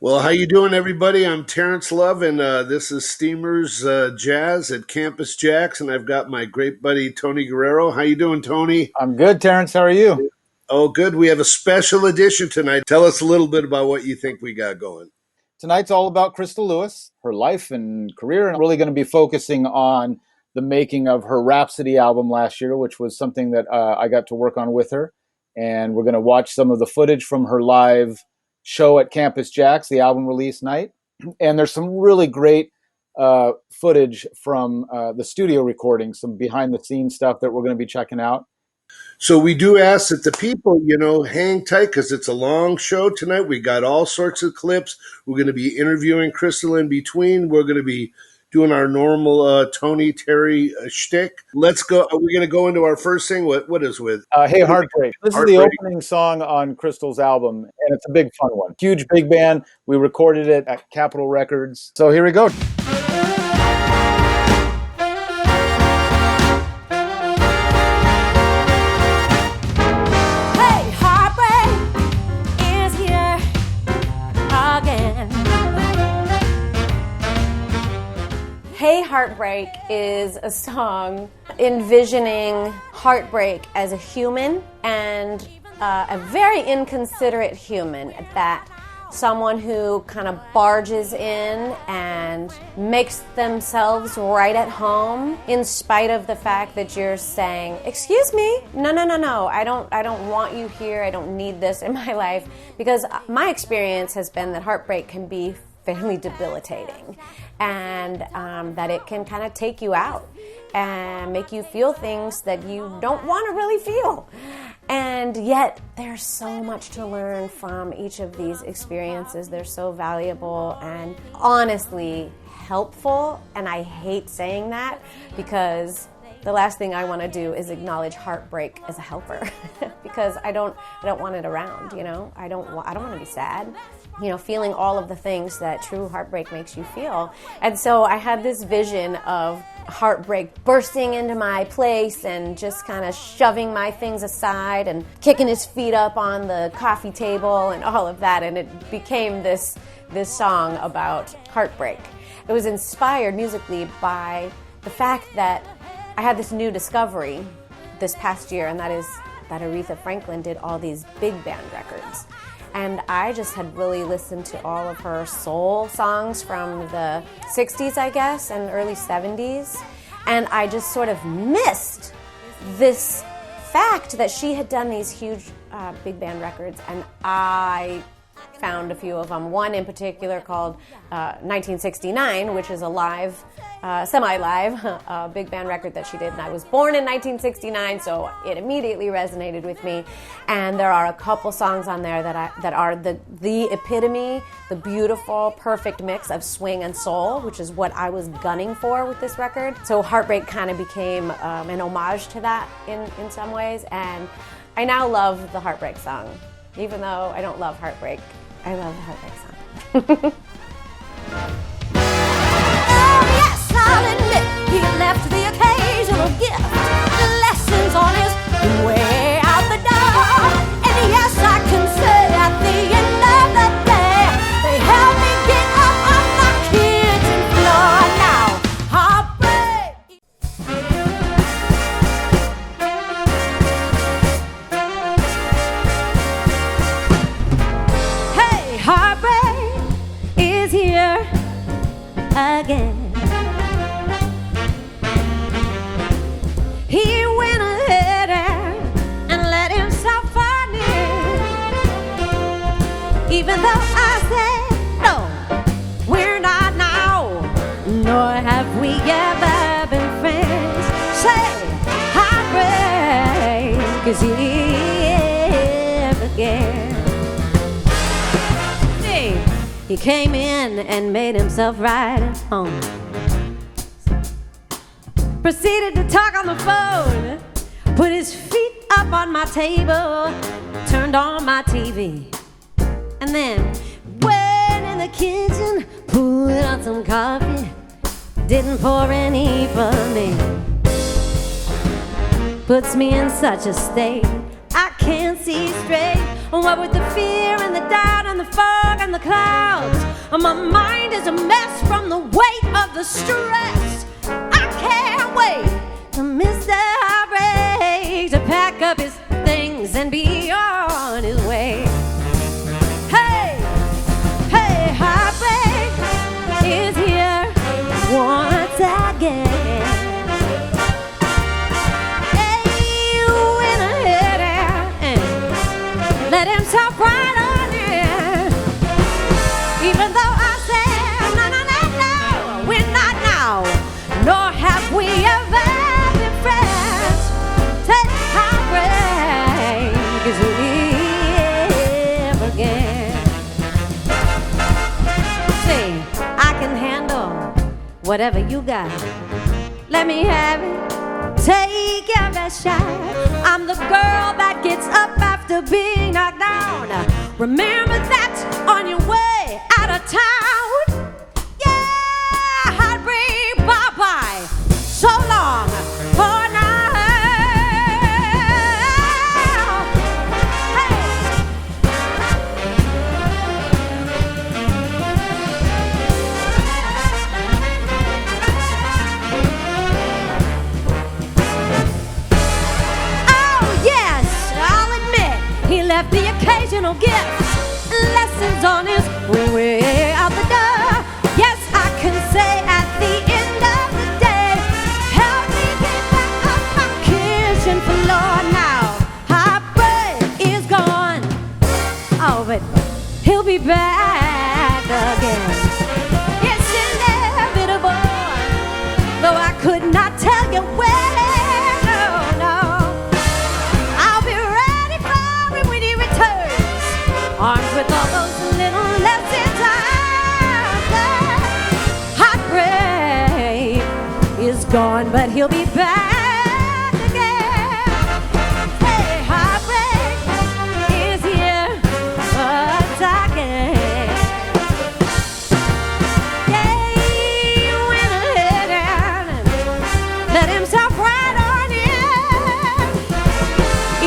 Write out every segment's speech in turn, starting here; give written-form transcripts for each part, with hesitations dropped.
Well, how you doing, everybody? I'm Terence Love, and this is Steamers Jazz at Campus JAX, and I've got my great buddy Tony Guerrero. How you doing, Tony? I'm good, Terence. How are you? Oh, good. We have a special edition tonight. Tell us a little bit about what you think we got going. Tonight's all about Crystal Lewis, her life and career, and really going to be focusing on the making of her Rhapsody album last year, which was something that I got to work on with her. And we're going to watch some of the footage from her live show at Campus JAX, the album release night. And there's some really great footage from the studio recording, some behind-the-scenes stuff that we're going to be checking out. So we do ask that the people, hang tight because it's a long show tonight. We got all sorts of clips. We're going to be interviewing Crystal in between. We're going to be doing our normal Tony Terry shtick. Let's go. Are we going to go into our first thing? What is with? Hey, Heartbreak. This is the opening song on Crystal's album, and it's a big fun one. Huge big band. We recorded it at Capitol Records. So here we go. Hey Heartbreak is a song envisioning heartbreak as a human and a very inconsiderate human, that someone who kind of barges in and makes themselves right at home in spite of the fact that you're saying, excuse me, no, I don't want you here, I don't need this in my life, because my experience has been that heartbreak can be fairly debilitating, and that it can kind of take you out and make you feel things that you don't want to really feel. And yet there's so much to learn from each of these experiences. They're so valuable and honestly helpful, and I hate saying that because the last thing I want to do is acknowledge heartbreak as a helper because I don't want it around, I don't want to be sad. Feeling all of the things that true heartbreak makes you feel. And so I had this vision of heartbreak bursting into my place and just kind of shoving my things aside and kicking his feet up on the coffee table and all of that, and it became this song about heartbreak. It was inspired musically by the fact that I had this new discovery this past year, and that is that Aretha Franklin did all these big band records. And I just had really listened to all of her soul songs from the 60s, I guess, and early 70s. And I just sort of missed this fact that she had done these huge big band records. And I found a few of them. One in particular called 1969, which is a live, semi-live big band record that she did. And I was born in 1969, so it immediately resonated with me. And there are a couple songs on there that are the epitome, the beautiful, perfect mix of swing and soul, which is what I was gunning for with this record. So Heartbreak kind of became an homage to that in some ways. And I now love the Heartbreak song. Even though I don't love heartbreak, I love the heartbreak song. Oh yes, I'll admit he left the occasional gift, lessons on his way out the door. And yes, I can say at the end of the day, they helped me get up on my kitchen floor. Now, heartbreak. Hey, heartbreak is here again. He went ahead and let himself find it. Even though I said no, we're not now, nor have we ever been friends. Say, heartbreak is here again. He came in and made himself right at home. Proceeded to talk on the phone, put his feet up on my table, turned on my TV, and then went in the kitchen, put on some coffee, didn't pour any for me. Puts me in such a state I can't see straight. What with the fear and the doubt and the fog and the clouds. My mind is a mess from the weight of the stress. I can't wait for Mr. Heartbreak to pack up his things and be on his way. Hey, hey, Heartbreak is here once again. Hey, went ahead and let him talk right on in. Even though I said, no, no, no, no, we're not now, nor have we ever been friends. Take Heartbreak is here again. See, I can handle whatever you got. Let me have it. Take your best shot. I'm the girl that gets up after being knocked down. Remember that on your way out of town. Yeah, Heartbreak, bye-bye. So long for now. He left the occasional gift, lessons on his way out the door. Yes, I can say at the end of the day, help me get back up my kitchen floor now. Heartbreak is gone, oh, but he'll be back again. It's inevitable, though I could not tell you when. Armed with all those little lessons Heartbreak is gone, but he'll be back again. Hey, Heartbreak is here once again. Yeah, he went ahead and let himself right on in.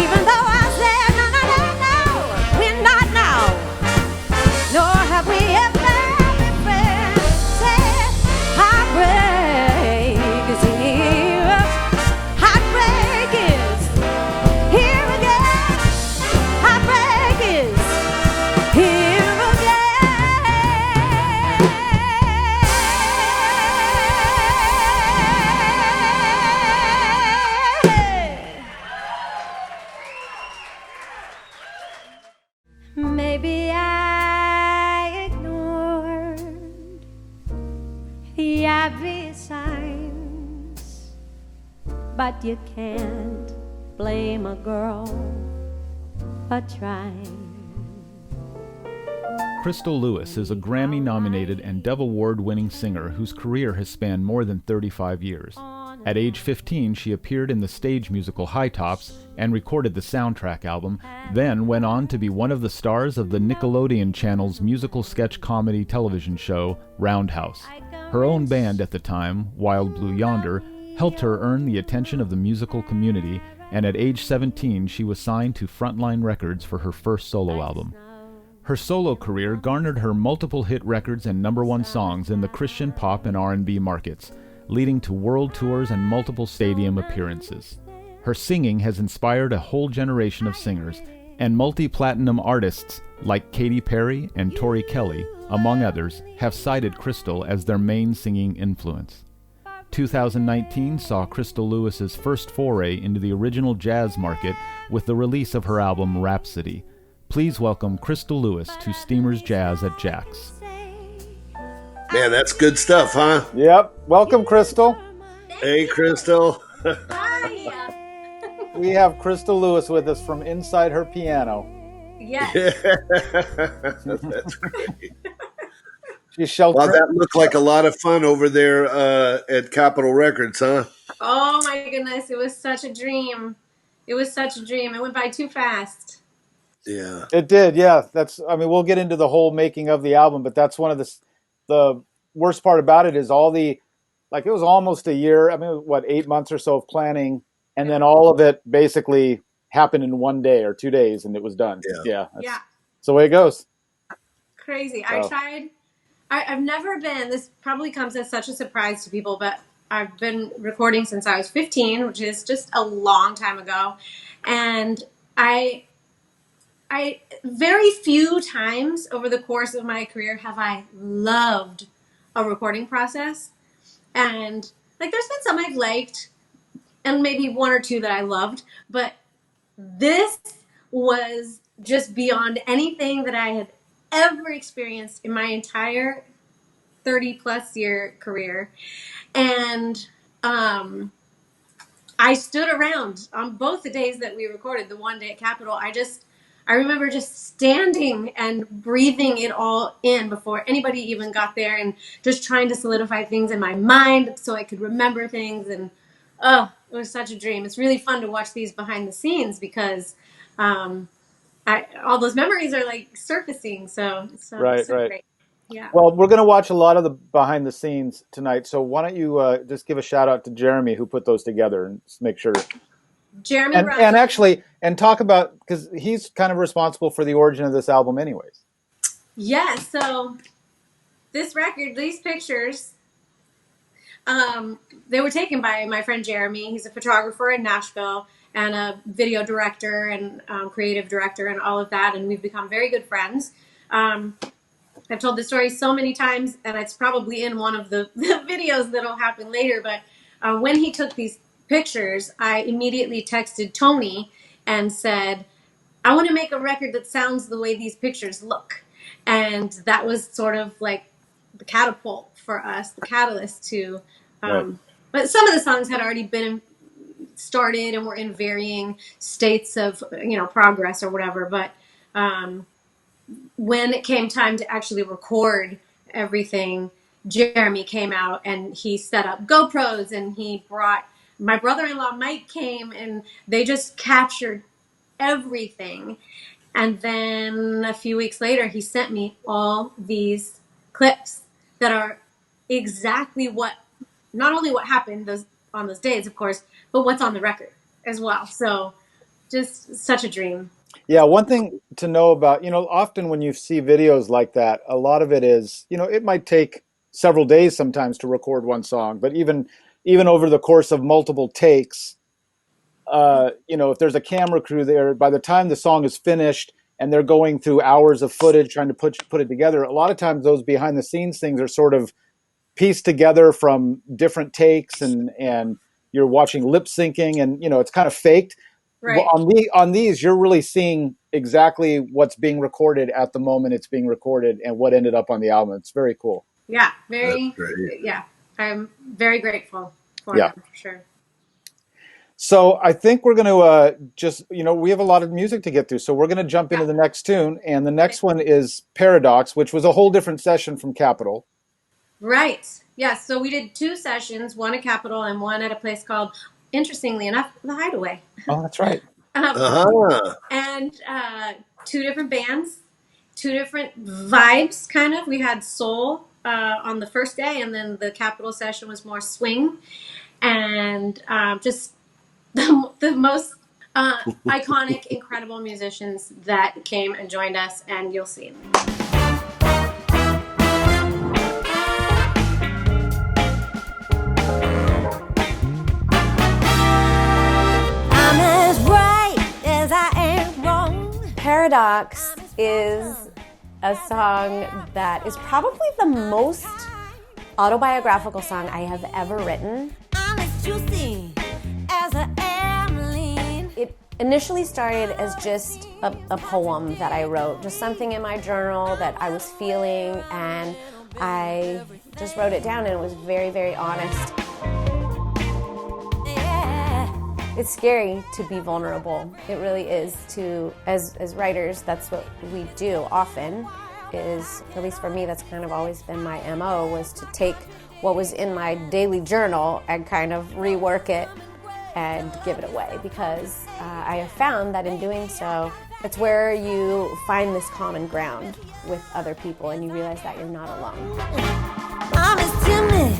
Even though I said no, no, no, no, we're not now, nor have we ever been friends. Say, Heartbreak is here. Heartbreak is here again. Heartbreak is here again. Maybe I ignored the obvious signs, but you can't blame a girl for trying. Crystal Lewis is a Grammy-nominated and Dove Award-winning singer whose career has spanned more than 35 years. At age 15, she appeared in the stage musical High Tops and recorded the soundtrack album, then went on to be one of the stars of the Nickelodeon channel's musical sketch comedy television show, Roundhouse. Her own band at the time, Wild Blue Yonder, helped her earn the attention of the musical community, and at age 17 she was signed to Frontline Records for her first solo album. Her solo career garnered her multiple hit records and #1 songs in the Christian pop and R&B markets, leading to world tours and multiple stadium appearances. Her singing has inspired a whole generation of singers, and multi-platinum artists like Katy Perry and Tori Kelly, among others, have cited Crystal as their main singing influence. 2019 saw Crystal Lewis's first foray into the original jazz market with the release of her album Rhapsody. Please welcome Crystal Lewis to Steamer's Jazz at JAX. Man, that's good stuff, huh? Yep. Welcome, Crystal. Hey, Crystal. Hi. We have Crystal Lewis with us from inside her piano. Yes. That's great. She's sheltered. Well, that looked like a lot of fun over there at Capitol Records, huh? Oh my goodness, it was such a dream. It was such a dream. It went by too fast. Yeah. It did, yeah. We'll get into the whole making of the album, but that's one of the worst part about it is it was almost a year, 8 months or so of planning, and then all of it basically happened in one day or 2 days, and it was done. Yeah. That's the way it goes. crazy. Oh. I've never been, this probably comes as such a surprise to people, but I've been recording since I was 15, which is just a long time ago. And I very few times over the course of my career have I loved a recording process. And like, there's been some I've liked and maybe one or two that I loved, but this was just beyond anything that I had ever experienced in my entire 30 plus year career. And I stood around on both the days that we recorded, the one day at Capitol. I remember just standing and breathing it all in before anybody even got there, and just trying to solidify things in my mind so I could remember things. And oh, it was such a dream. It's really fun to watch these behind the scenes because all those memories are like surfacing. So Right. great. Yeah. Well, we're going to watch a lot of the behind the scenes tonight. So why don't you just give a shout out to Jeremy who put those together and just make sure. Jeremy And talk about, because he's kind of responsible for the origin of this album anyways. Yeah, so this record, these pictures, they were taken by my friend Jeremy. He's a photographer in Nashville and a video director and creative director and all of that, and we've become very good friends. I've told this story so many times, and it's probably in one of the videos that'll happen later, but when he took these pictures, I immediately texted Tony and said, I want to make a record that sounds the way these pictures look. And that was sort of like the catapult for us, the catalyst to, Right. But some of the songs had already been started and were in varying states of, progress or whatever. But when it came time to actually record everything, Jeremy came out and he set up GoPros, and he brought my brother-in-law Mike came, and they just captured everything. And then a few weeks later, he sent me all these clips that are exactly not only what happened on those days, of course, but what's on the record as well. So just such a dream. Yeah, one thing to know about, often when you see videos like that, a lot of it is, it might take several days sometimes to record one song, but even over the course of multiple takes, if there's a camera crew there, by the time the song is finished and they're going through hours of footage trying to put it together, a lot of times those behind the scenes things are sort of pieced together from different takes, and you're watching lip syncing, and it's kind of faked. Right. Well, on these, you're really seeing exactly what's being recorded at the moment it's being recorded and what ended up on the album. It's very cool. Yeah, yeah. I'm very grateful for them, for sure. So I think we're going to just, we have a lot of music to get through. So we're going to jump into the next tune. And the next one is Paradox, which was a whole different session from Capitol. Right. Yeah. So we did 2 sessions, one at Capitol and one at a place called, interestingly enough, The Hideaway. Oh, that's right. And 2 different bands, 2 different vibes, kind of. We had soul on the first day, and then the Capitol session was more swing. And just the most iconic, incredible musicians that came and joined us, and you'll see. I'm as right as I am wrong. Paradox is a song that is probably the most autobiographical song I have ever written. I'm as juicy as I am lean. It initially started as just a poem that I wrote, just something in my journal that I was feeling, and I just wrote it down, and it was very, very honest. Yeah. It's scary to be vulnerable. It really is. As writers, that's what we do often, is, at least for me, that's kind of always been my MO, was to take what was in my daily journal and kind of rework it and give it away, because I have found that in doing so, it's where you find this common ground with other people, and you realize that you're not alone. I'm as timid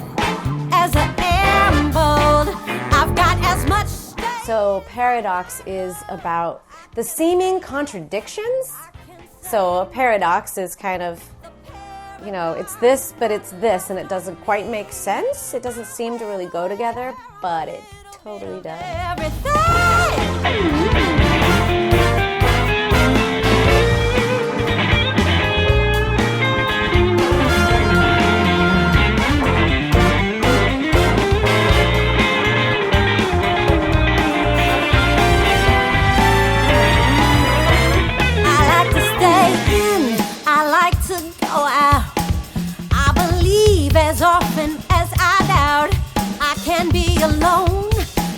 as I am bold. I've got as much. So Paradox is about the seeming contradictions So a paradox is kind of, you know, it's this, but it's this, and it doesn't quite make sense. It doesn't seem to really go together, but it totally does. As often as I doubt I can be alone,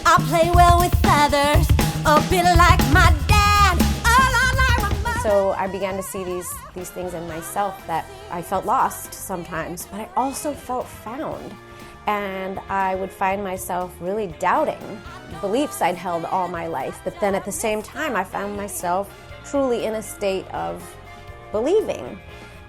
I play well with others, a bit like my dad, a lot like my mother. So I began to see these things in myself that I felt lost sometimes, but I also felt found. And I would find myself really doubting beliefs I'd held all my life, but then at the same time I found myself truly in a state of believing.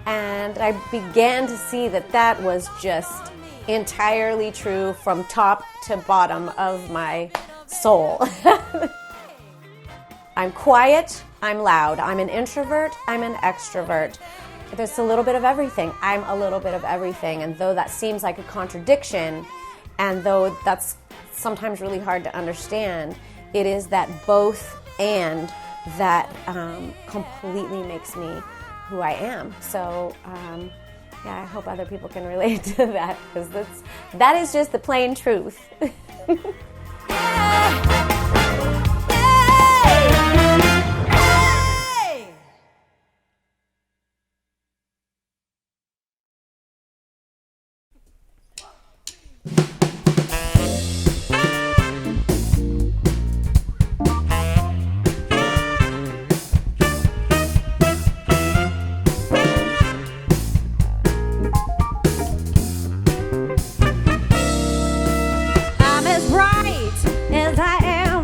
And I began to see that that was just entirely true from top to bottom of my soul. I'm quiet, I'm loud. I'm an introvert, I'm an extrovert. There's a little bit of everything. I'm a little bit of everything. And though that seems like a contradiction, and though that's sometimes really hard to understand, it is that both and that completely makes me who I am. So yeah, I hope other people can relate to that, because that is just the plain truth. I'm as bright as I am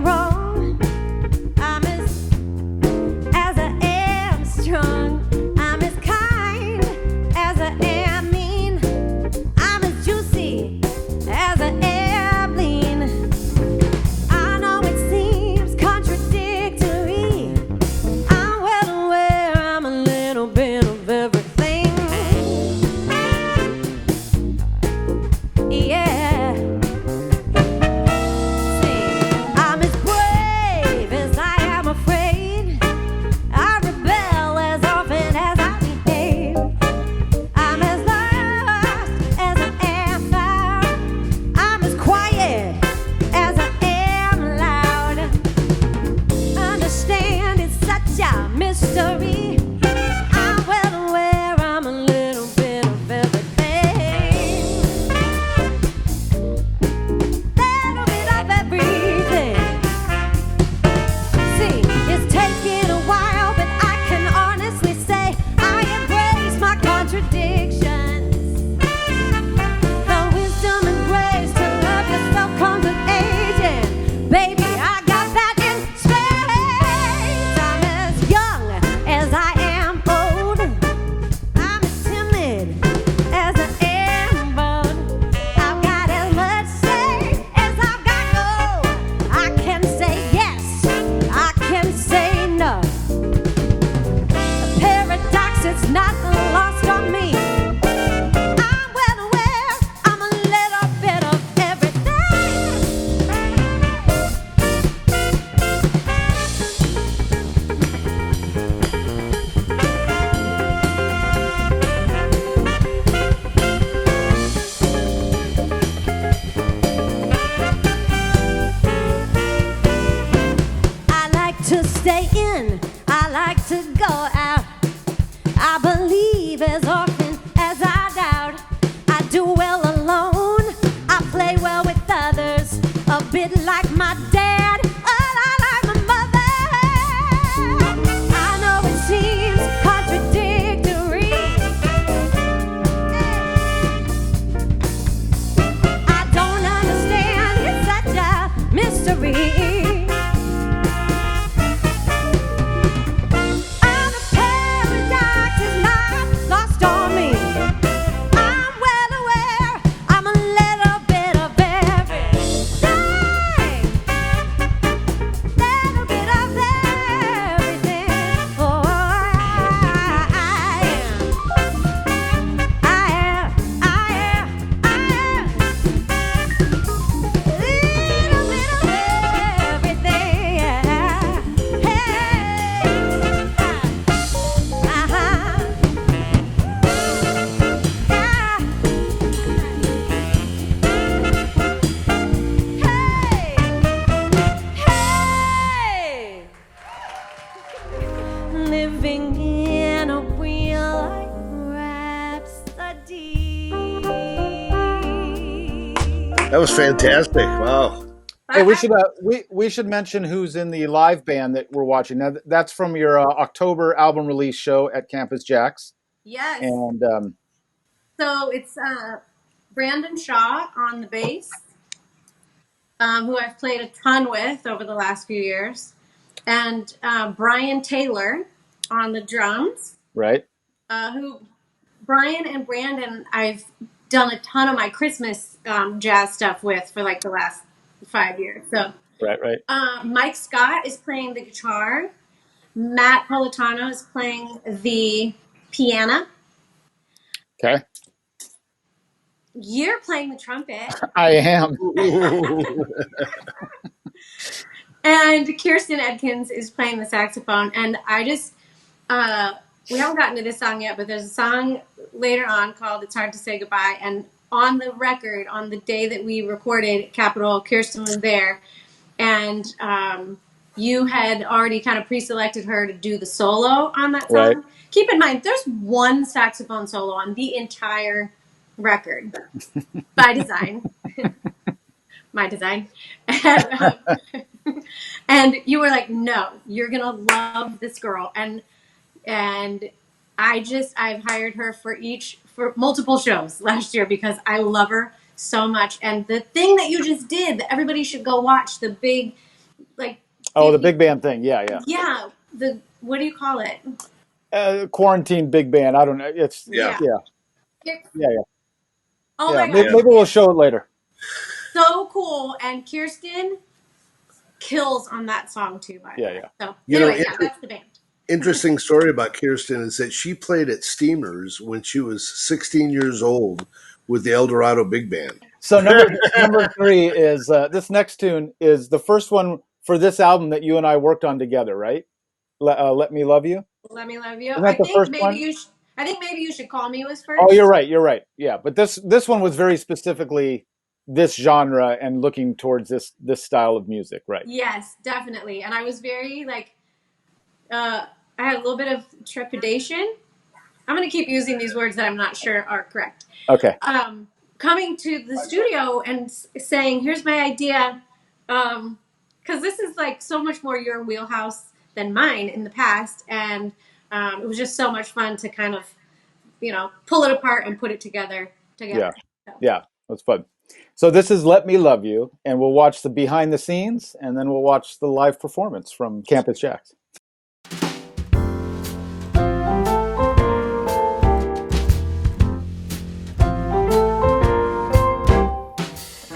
That was fantastic. Wow. Hey, we should mention who's in the live band that we're watching. Now, that's from your October album release show at Campus JAX. Yes. And so it's Brandon Shaw on the bass, who I've played a ton with over the last few years, and Brian Taylor on the drums. Right. Who Brian and Brandon I've done a ton of my Christmas jazz stuff with for like the last 5 years. So right. Mike Scott is playing the guitar. Matt Politano is playing the piano. Okay. You're playing the trumpet. I am. And Kirsten Edkins is playing the saxophone. And I just, we haven't gotten to this song yet, but there's a song later on called It's Hard to Say Goodbye. And on the record, on the day that we recorded Capitol, Kirsten was there. And you had already kind of pre-selected her to do the solo on that song. Right. Keep in mind, there's one saxophone solo on the entire record by design. My design. And you were like, no, you're going to love this girl. And I've hired her for multiple shows last year because I love her so much. And the thing that you just did that everybody should go watch, the big, like. The big band thing. Yeah. Yeah. What do you call it? Quarantine big band. I don't know. It's yeah. Oh my God. Maybe we'll show it later. So cool. And Kirsten kills on that song too, by the way. So anyway, that's the band. Interesting story about Kirsten is that she played at Steamers when she was 16 years old with the El Dorado Big Band. So number 3 is this next tune is the first one for this album that you and I worked on together, right? Let Me Love You. Let Me Love You. I think maybe you should call me was first. Oh, you're right. Yeah, but this one was very specifically this genre and looking towards this style of music, right? Yes, definitely. And I was very I had a little bit of trepidation. I'm going to keep using these words that I'm not sure are correct. Okay. Coming to the studio and saying, here's my idea. Because this is like so much more your wheelhouse than mine in the past. And it was just so much fun to kind of, pull it apart and put it together. Yeah, that's fun. So this is Let Me Love You, and we'll watch the behind the scenes, and then we'll watch the live performance from Campus JAX.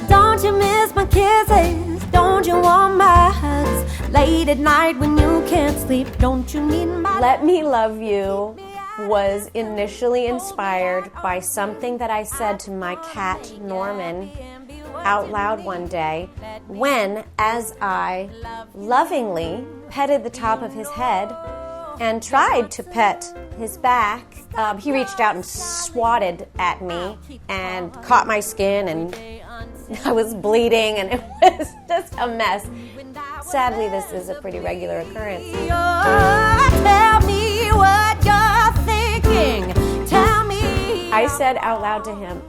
Don't you miss my kisses? Don't you want my hugs? Late at night when you can't sleep, don't you need my... Let Me Love You was initially inspired by something that I said to my cat, Norman, out loud one day when, as I lovingly petted the top of his head and tried to pet his back, he reached out and swatted at me and caught my skin, and I was bleeding, and it was just a mess. Sadly, this is a pretty regular occurrence. Tell me what you're thinking. Tell me. I said out loud to him,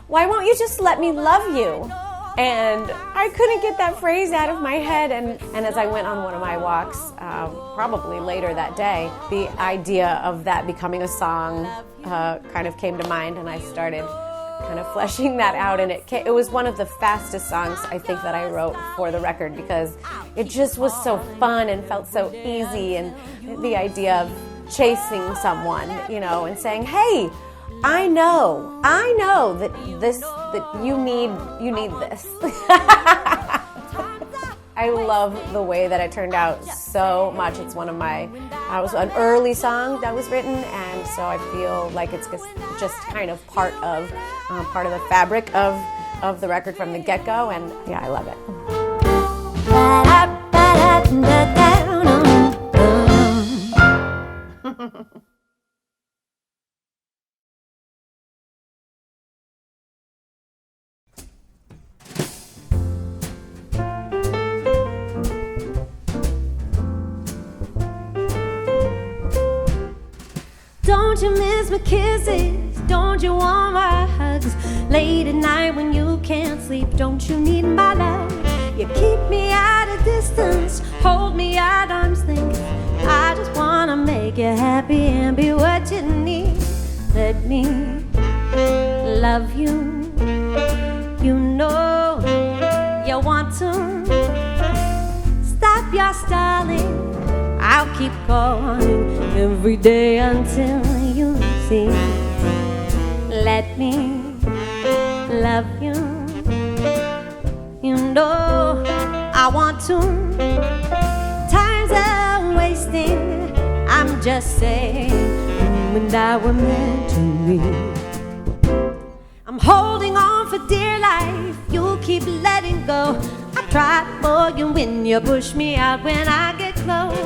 why won't you just let me love you? And I couldn't get that phrase out of my head. And as I went on one of my walks, probably later that day, the idea of that becoming a song kind of came to mind, and I started kind of fleshing that out. And it was one of the fastest songs I think that I wrote for the record because it just was so fun and felt so easy. And the idea of chasing someone, and saying, hey, I know that you need this. I love the way that it turned out so much. It's it was an early song that was written, and so I feel like it's just kind of part of the fabric of the record from the get-go, and yeah, I love it. Don't you miss my kisses? Don't you want my hugs late at night when you can't sleep? Don't you need my love? You keep me at a distance, hold me at arm's length. I just wanna make you happy and be what you need. Let me love you. You know you want to. Stop your stalling. I'll keep calling every day until you see. Let me love you. You know I want to. Times are wasting. I'm just saying, you and I were meant to be. I'm holding on for dear life. You keep letting go. I tried for you when you push me out when I get close.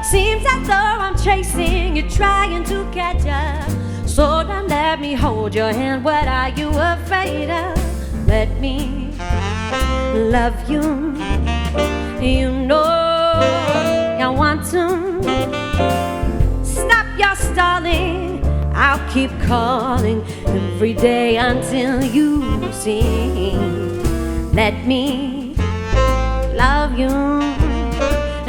Seems as though I'm chasing you, trying to catch up. So don't let me hold your hand. What are you afraid of? Let me love you. You know I want to. Stop your stalling. I'll keep calling every day until you see. Let me love you.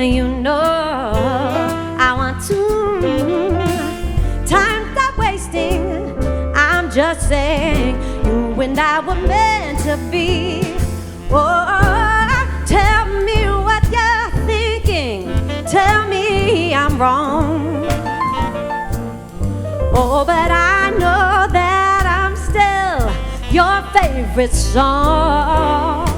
You know I want to. Time's not wasting. I'm just saying, you and I were meant to be. Oh, tell me what you're thinking. Tell me I'm wrong. Oh, but I know that I'm still your favorite song.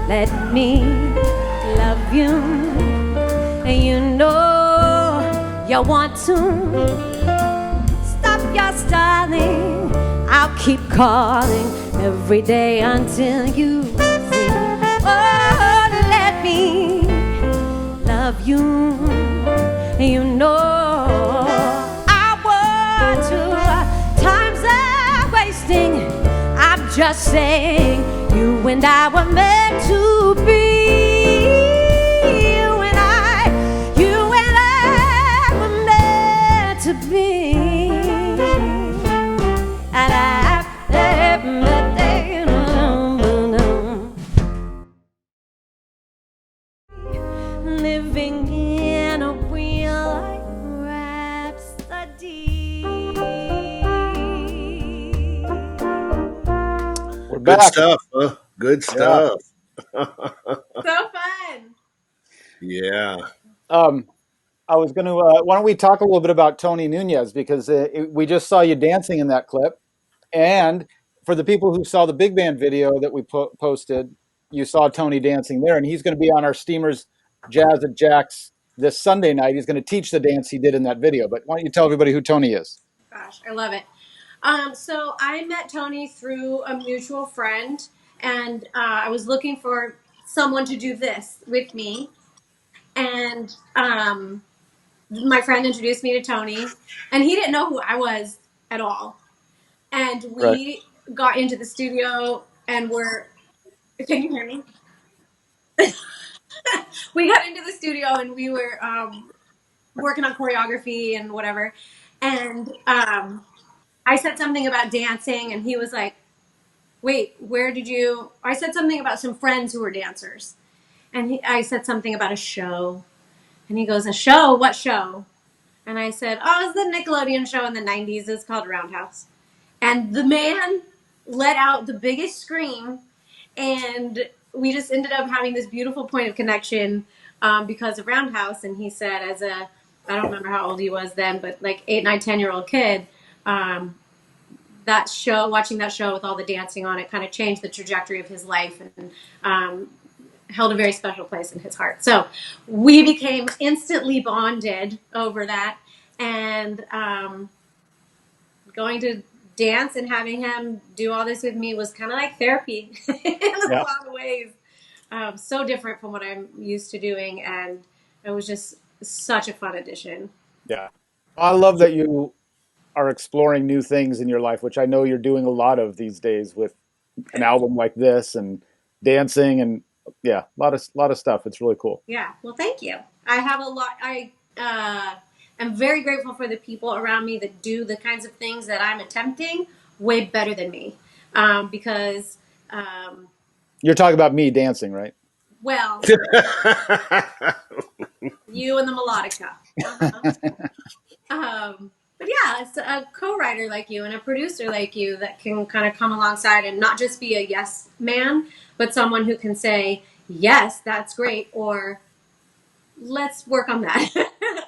Let me love you. You know you want to. Stop your stalling. I'll keep calling every day until you see. Oh, let me love you. You know I want to. Times are wasting. I'm just saying, you and I were meant to be. You and I were meant to be. And living in a real life rhapsody. We're Good back. stuff, huh? Good stuff. So fun. Yeah. I was going to. Why don't we talk a little bit about Tony Nunez, because we just saw you dancing in that clip, and for the people who saw the big band video that we posted, you saw Tony dancing there, and he's going to be on our Steamers Jazz at Jax this Sunday night. He's going to teach the dance he did in that video. But why don't you tell everybody who Tony is? Gosh, I love it. So I met Tony through a mutual friend, and I was looking for someone to do this with me. And my friend introduced me to Tony, and he didn't know who I was at all. And we got into the studio, and can you hear me? We got into the studio, and we were working on choreography and whatever. And I said something about dancing, and he was like, wait, where did you? I said something about some friends who were dancers. And I said something about a show. And he goes, a show? What show? And I said, oh, it was the Nickelodeon show in the 90s. It's called Roundhouse. And the man let out the biggest scream. And we just ended up having this beautiful point of connection because of Roundhouse. And he said, I don't remember how old he was then, but like 8, 9, 10-year-old kid, that show, watching that show with all the dancing on it, kind of changed the trajectory of his life and held a very special place in his heart. So we became instantly bonded over that, and going to dance and having him do all this with me was kind of like therapy in a lot of ways. So different from what I'm used to doing, and it was just such a fun addition. Yeah. I love that you are exploring new things in your life, which I know you're doing a lot of these days with an album like this and dancing and yeah, a lot of stuff. It's really cool. Yeah. Well, thank you. I have a lot. I am very grateful for the people around me that do the kinds of things that I'm attempting way better than me. Because, You're talking about me dancing, right? well, you and the melodica. But yeah, it's a co-writer like you and a producer like you that can kind of come alongside and not just be a yes man, but someone who can say, yes, that's great, or let's work on that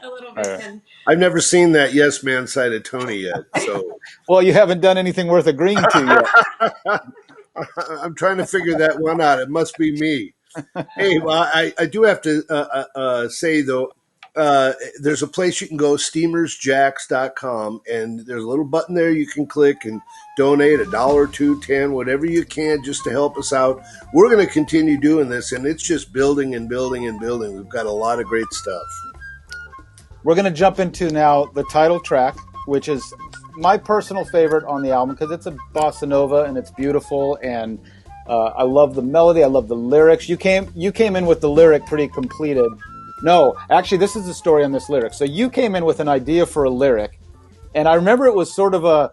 a little bit. And I've never seen that yes man side of Tony yet. So Well, you haven't done anything worth agreeing to yet. I'm trying to figure that one out. It must be me. Hey, well, I do have to say, though, there's a place you can go, steamersjax.com, and there's a little button there you can click and donate $1, $2, $10, whatever you can, just to help us out. We're going to continue doing this, and it's just building and building and building. We've got a lot of great stuff. We're going to jump into now the title track, which is my personal favorite on the album because it's a bossa nova and it's beautiful, and I love the melody. I love the lyrics. You came in with the lyric pretty completed. No, actually, this is the story on this lyric. So you came in with an idea for a lyric, and I remember it was sort of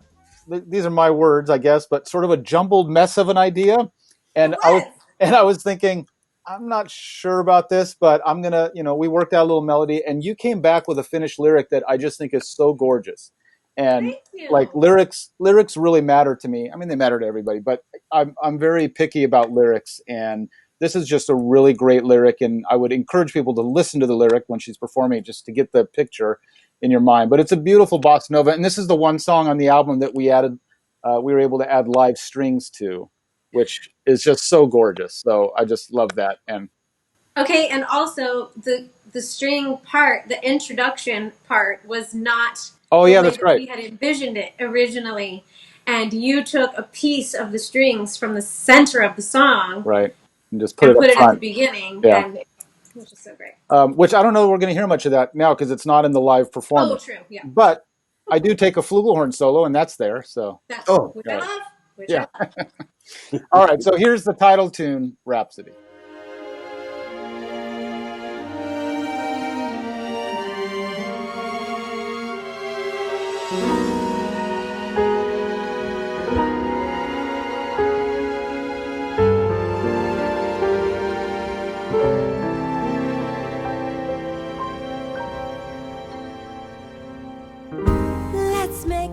these are my words, I guess, but sort of a jumbled mess of an idea. And I was thinking, I'm not sure about this, but I'm gonna, we worked out a little melody, and you came back with a finished lyric that I just think is so gorgeous. And like lyrics really matter to me. I mean, they matter to everybody, but I'm very picky about lyrics, and this is just a really great lyric, and I would encourage people to listen to the lyric when she's performing just to get the picture in your mind. But it's a beautiful bossa nova, and this is the one song on the album that we were able to add live strings to, which is just so gorgeous. So I just love that. And okay, and also the string part, the introduction part, was not oh yeah, the way that's right. we had envisioned it originally, and you took a piece of the strings from the center of the song, right, and just put it at the beginning, yeah. And it was just so great. Which I don't know we're going to hear much of that now because it's not in the live performance. Oh, true, yeah. But I do take a flugelhorn solo, and that's there. So Which I love. Yeah. All right, so here's the title tune, Rhapsody.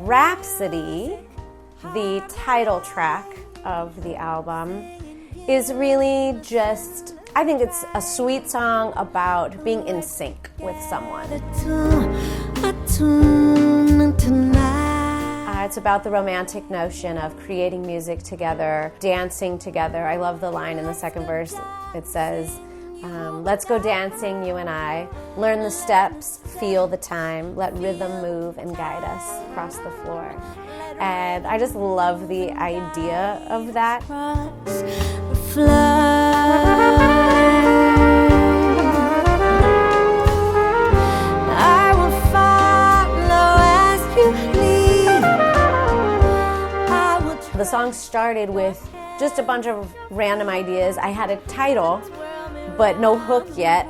Rhapsody, the title track of the album, is really just, I think it's a sweet song about being in sync with someone. It's about the romantic notion of creating music together, dancing together. I love the line in the second verse. It says, let's go dancing, you and I. Learn the steps, feel the time. Let rhythm move and guide us across the floor. And I just love the idea of that. I will follow as you lead. The song started with just a bunch of random ideas. I had a title, but no hook yet.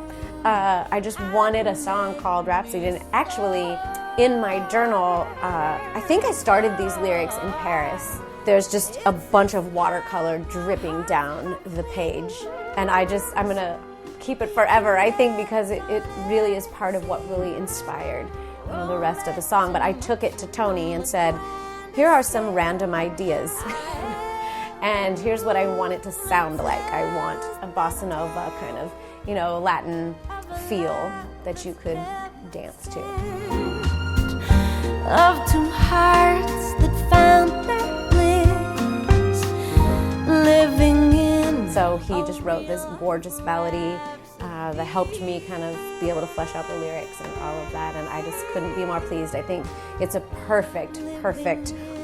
I just wanted a song called Rhapsody, and actually in my journal, I think I started these lyrics in Paris. There's just a bunch of watercolor dripping down the page, and I'm gonna keep it forever, I think, because it really is part of what really inspired the rest of the song. But I took it to Tony and said, here are some random ideas. And here's what I want it to sound like. I want a bossa nova kind of, Latin feel that you could dance to. Of two hearts that found their bliss, living in. So he just wrote this gorgeous melody that helped me kind of be able to flesh out the lyrics and all of that, and I just couldn't be more pleased. I think it's a perfect,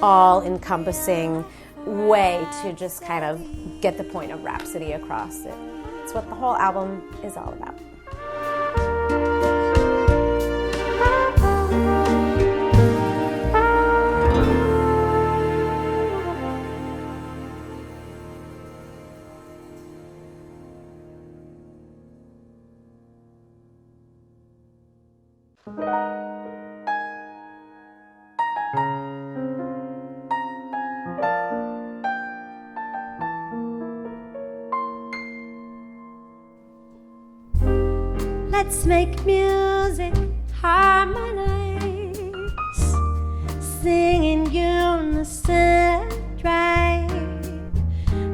all-encompassing way to just kind of get the point of Rhapsody across. It's what the whole album is all about. Let's make music harmonize, sing in unison, drive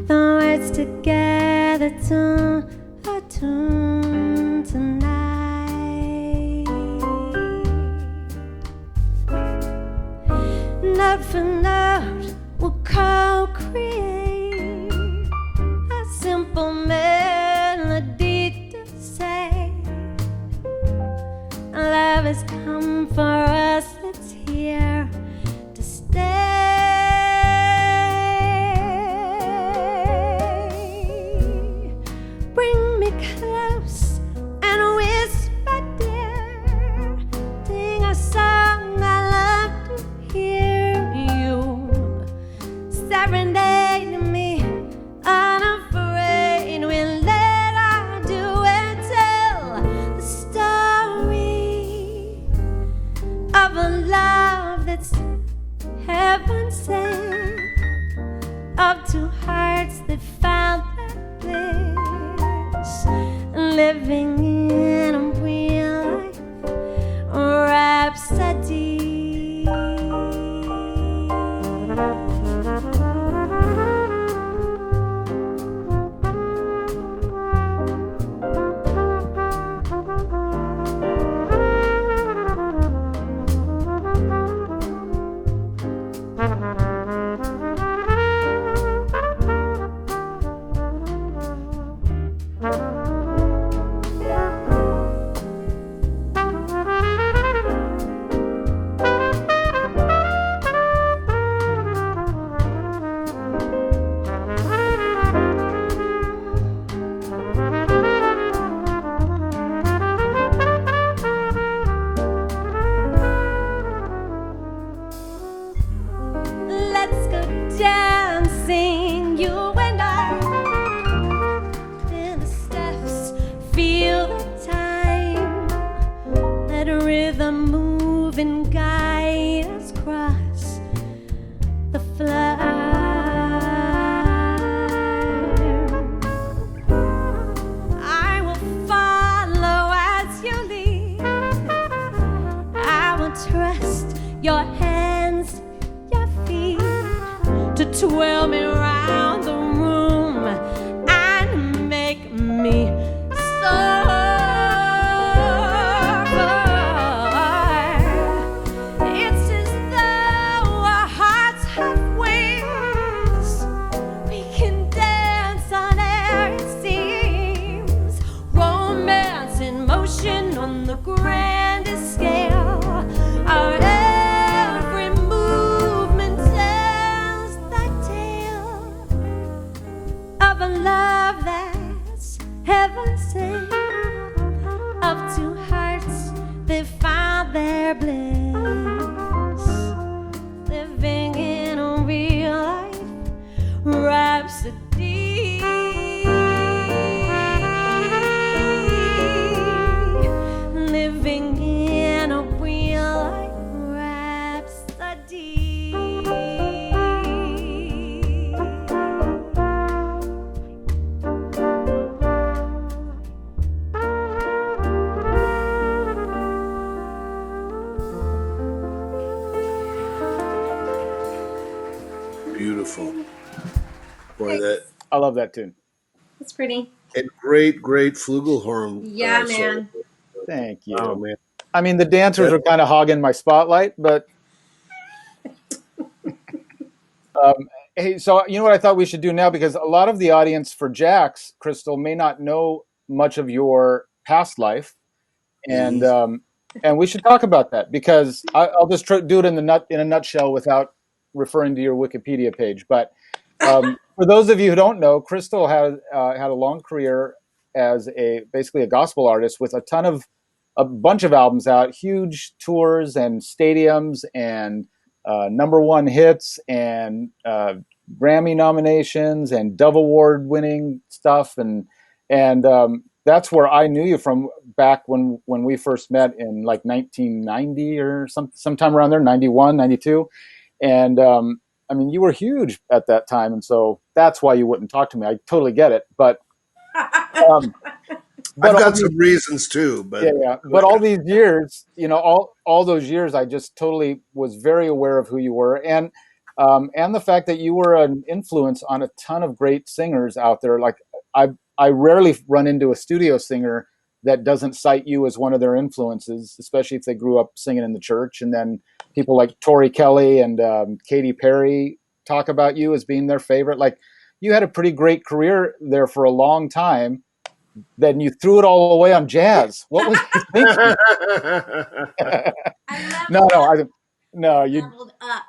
the words together to a tune tonight. Note for note, we'll co-create a simple melody to say, love has come for us, it's here to stay. Bring me close and whisper, dear, sing a song I love to hear you. Serenade me unafraid, we'll let our duet tell the story of a love that's heaven sent, of two hearts that found their bliss, living in a real life rhapsody. Let's go dancing, you and I, in the steps, feel the time. Let rhythm move and guide us across the floor. I will follow as you lead. I will trust your hands, your feet, to twirl me round the room and make me soar. It's as though our hearts have wings. We can dance on air, it seems. Romance in motion on the grandest scale. Our every movement tells the tale of a love that's heaven sent, of two hearts that found their bliss, living in a real life rhapsody. Living in a real life rhapsody. Beautiful. Boy, that I love that tune. It's pretty. and great flugelhorn. Yeah, man. solo. Thank you. Oh man. I mean, the dancers are kind of hogging my spotlight, but hey, so you know what I thought we should do now, because a lot of the audience for JAX, Crystal, may not know much of your past life, and and we should talk about that, because I'll just do it in a nutshell without referring to your Wikipedia page. But for those of you who don't know, Crystal had a long career as basically a gospel artist with a bunch of albums out, huge tours and stadiums and #1 hits and Grammy nominations and Dove Award winning stuff, and that's where I knew you from, back when we first met in like 1990 or sometime around there, 91, 92, and I mean, you were huge at that time, and so that's why you wouldn't talk to me. I totally get it, but but I've all got these, some reasons too, but yeah. But all these years, all those years, I just totally was very aware of who you were, and the fact that you were an influence on a ton of great singers out there. Like I rarely run into a studio singer that doesn't cite you as one of their influences, especially if they grew up singing in the church. And then people like Tori Kelly and Katy Perry talk about you as being their favorite. Like you had a pretty great career there for a long time. Then you threw it all away on jazz. What was you thinking? I no, leveled no, up. I no, you. Leveled up.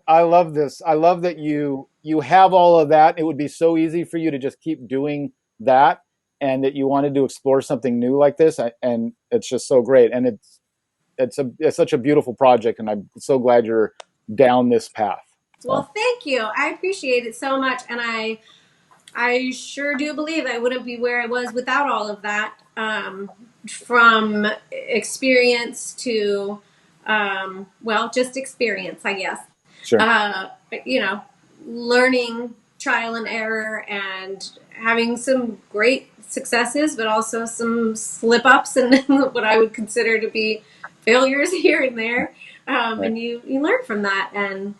I love this. I love that you have all of that. It would be so easy for you to just keep doing that, and that you wanted to explore something new like this. And it's just so great. And it's such a beautiful project, and I'm so glad you're down this path. So. Well, thank you. I appreciate it so much, and I sure do believe I wouldn't be where I was without all of that. From experience to, well, just experience, I guess. Sure. You know, learning, trial and error, and having some great successes, but also some slip ups and what I would consider to be failures here and there. Right. And you learn from that and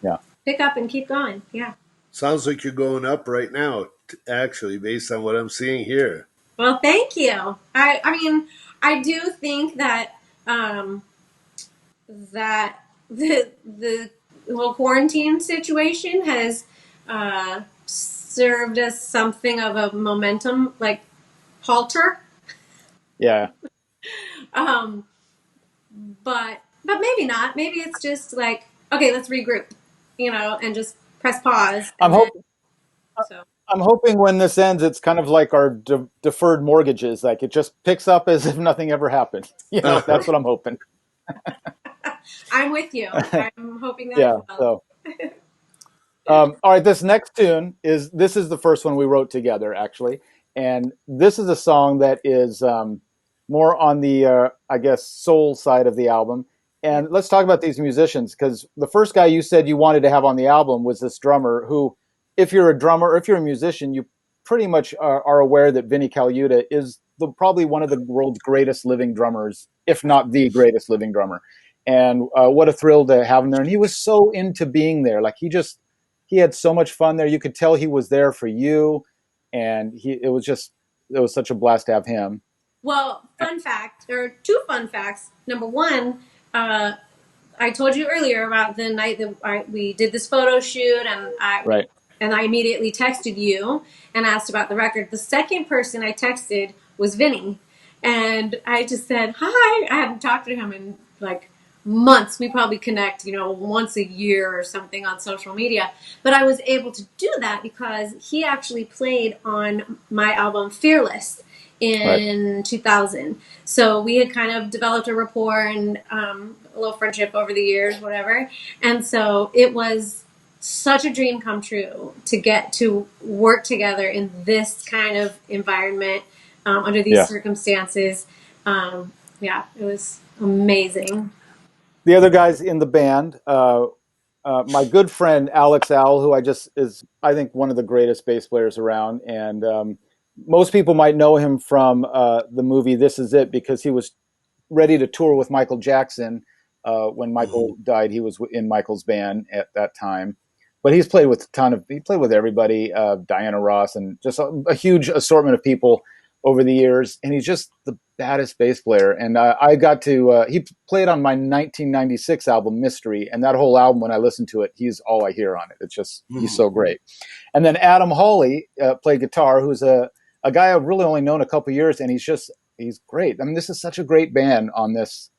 Yeah. pick up and keep going. Yeah. sounds like you're going up right now, actually, based on what I'm seeing here. Well, thank you. I mean, I do think that that the whole quarantine situation has served as something of a momentum, like halter. Yeah. But maybe not. Maybe it's just like, okay, let's regroup, and just press pause. I'm hoping. So. I'm hoping when this ends, it's kind of like our deferred mortgages. Like it just picks up as if nothing ever happened. That's what I'm hoping. I'm with you. I'm hoping that Yeah. as well. So, all right. This next tune is the first one we wrote together, actually, and this is a song that is more on the I guess soul side of the album. And let's talk about these musicians, because the first guy you said you wanted to have on the album was this drummer who, if you're a drummer or if you're a musician, you pretty much are aware that Vinnie Colaiuta is probably one of the world's greatest living drummers, if not the greatest living drummer. And what a thrill to have him there. And he was so into being there. Like he had so much fun there. You could tell he was there for you. And it was such a blast to have him. Well, fun fact, or two fun facts. Number one, I told you earlier about the night that we did this photo shoot, and I immediately texted you and asked about the record. The second person I texted was Vinny, and I just said hi. I hadn't talked to him in like months. We probably connect, once a year or something on social media. But I was able to do that because he actually played on my album Fearless in 2000. So we had kind of developed a rapport and a little friendship over the years, whatever. And so it was such a dream come true to get to work together in this kind of environment under these circumstances. It was amazing. The other guys in the band, my good friend Alex Al, who is I think one of the greatest bass players around, and most people might know him from the movie This Is It, because he was ready to tour with Michael Jackson when Michael died. He was in Michael's band at that time. But he's played with he played with everybody, Diana Ross, and just a huge assortment of people over the years. And he's just the baddest bass player. And I got to, he played on my 1996 album, Mystery. And that whole album, when I listen to it, he's all I hear on it. It's just, he's so great. And then Adam Hawley played guitar, who's a guy I've really only known a couple years. And he's great. I mean, this is such a great band on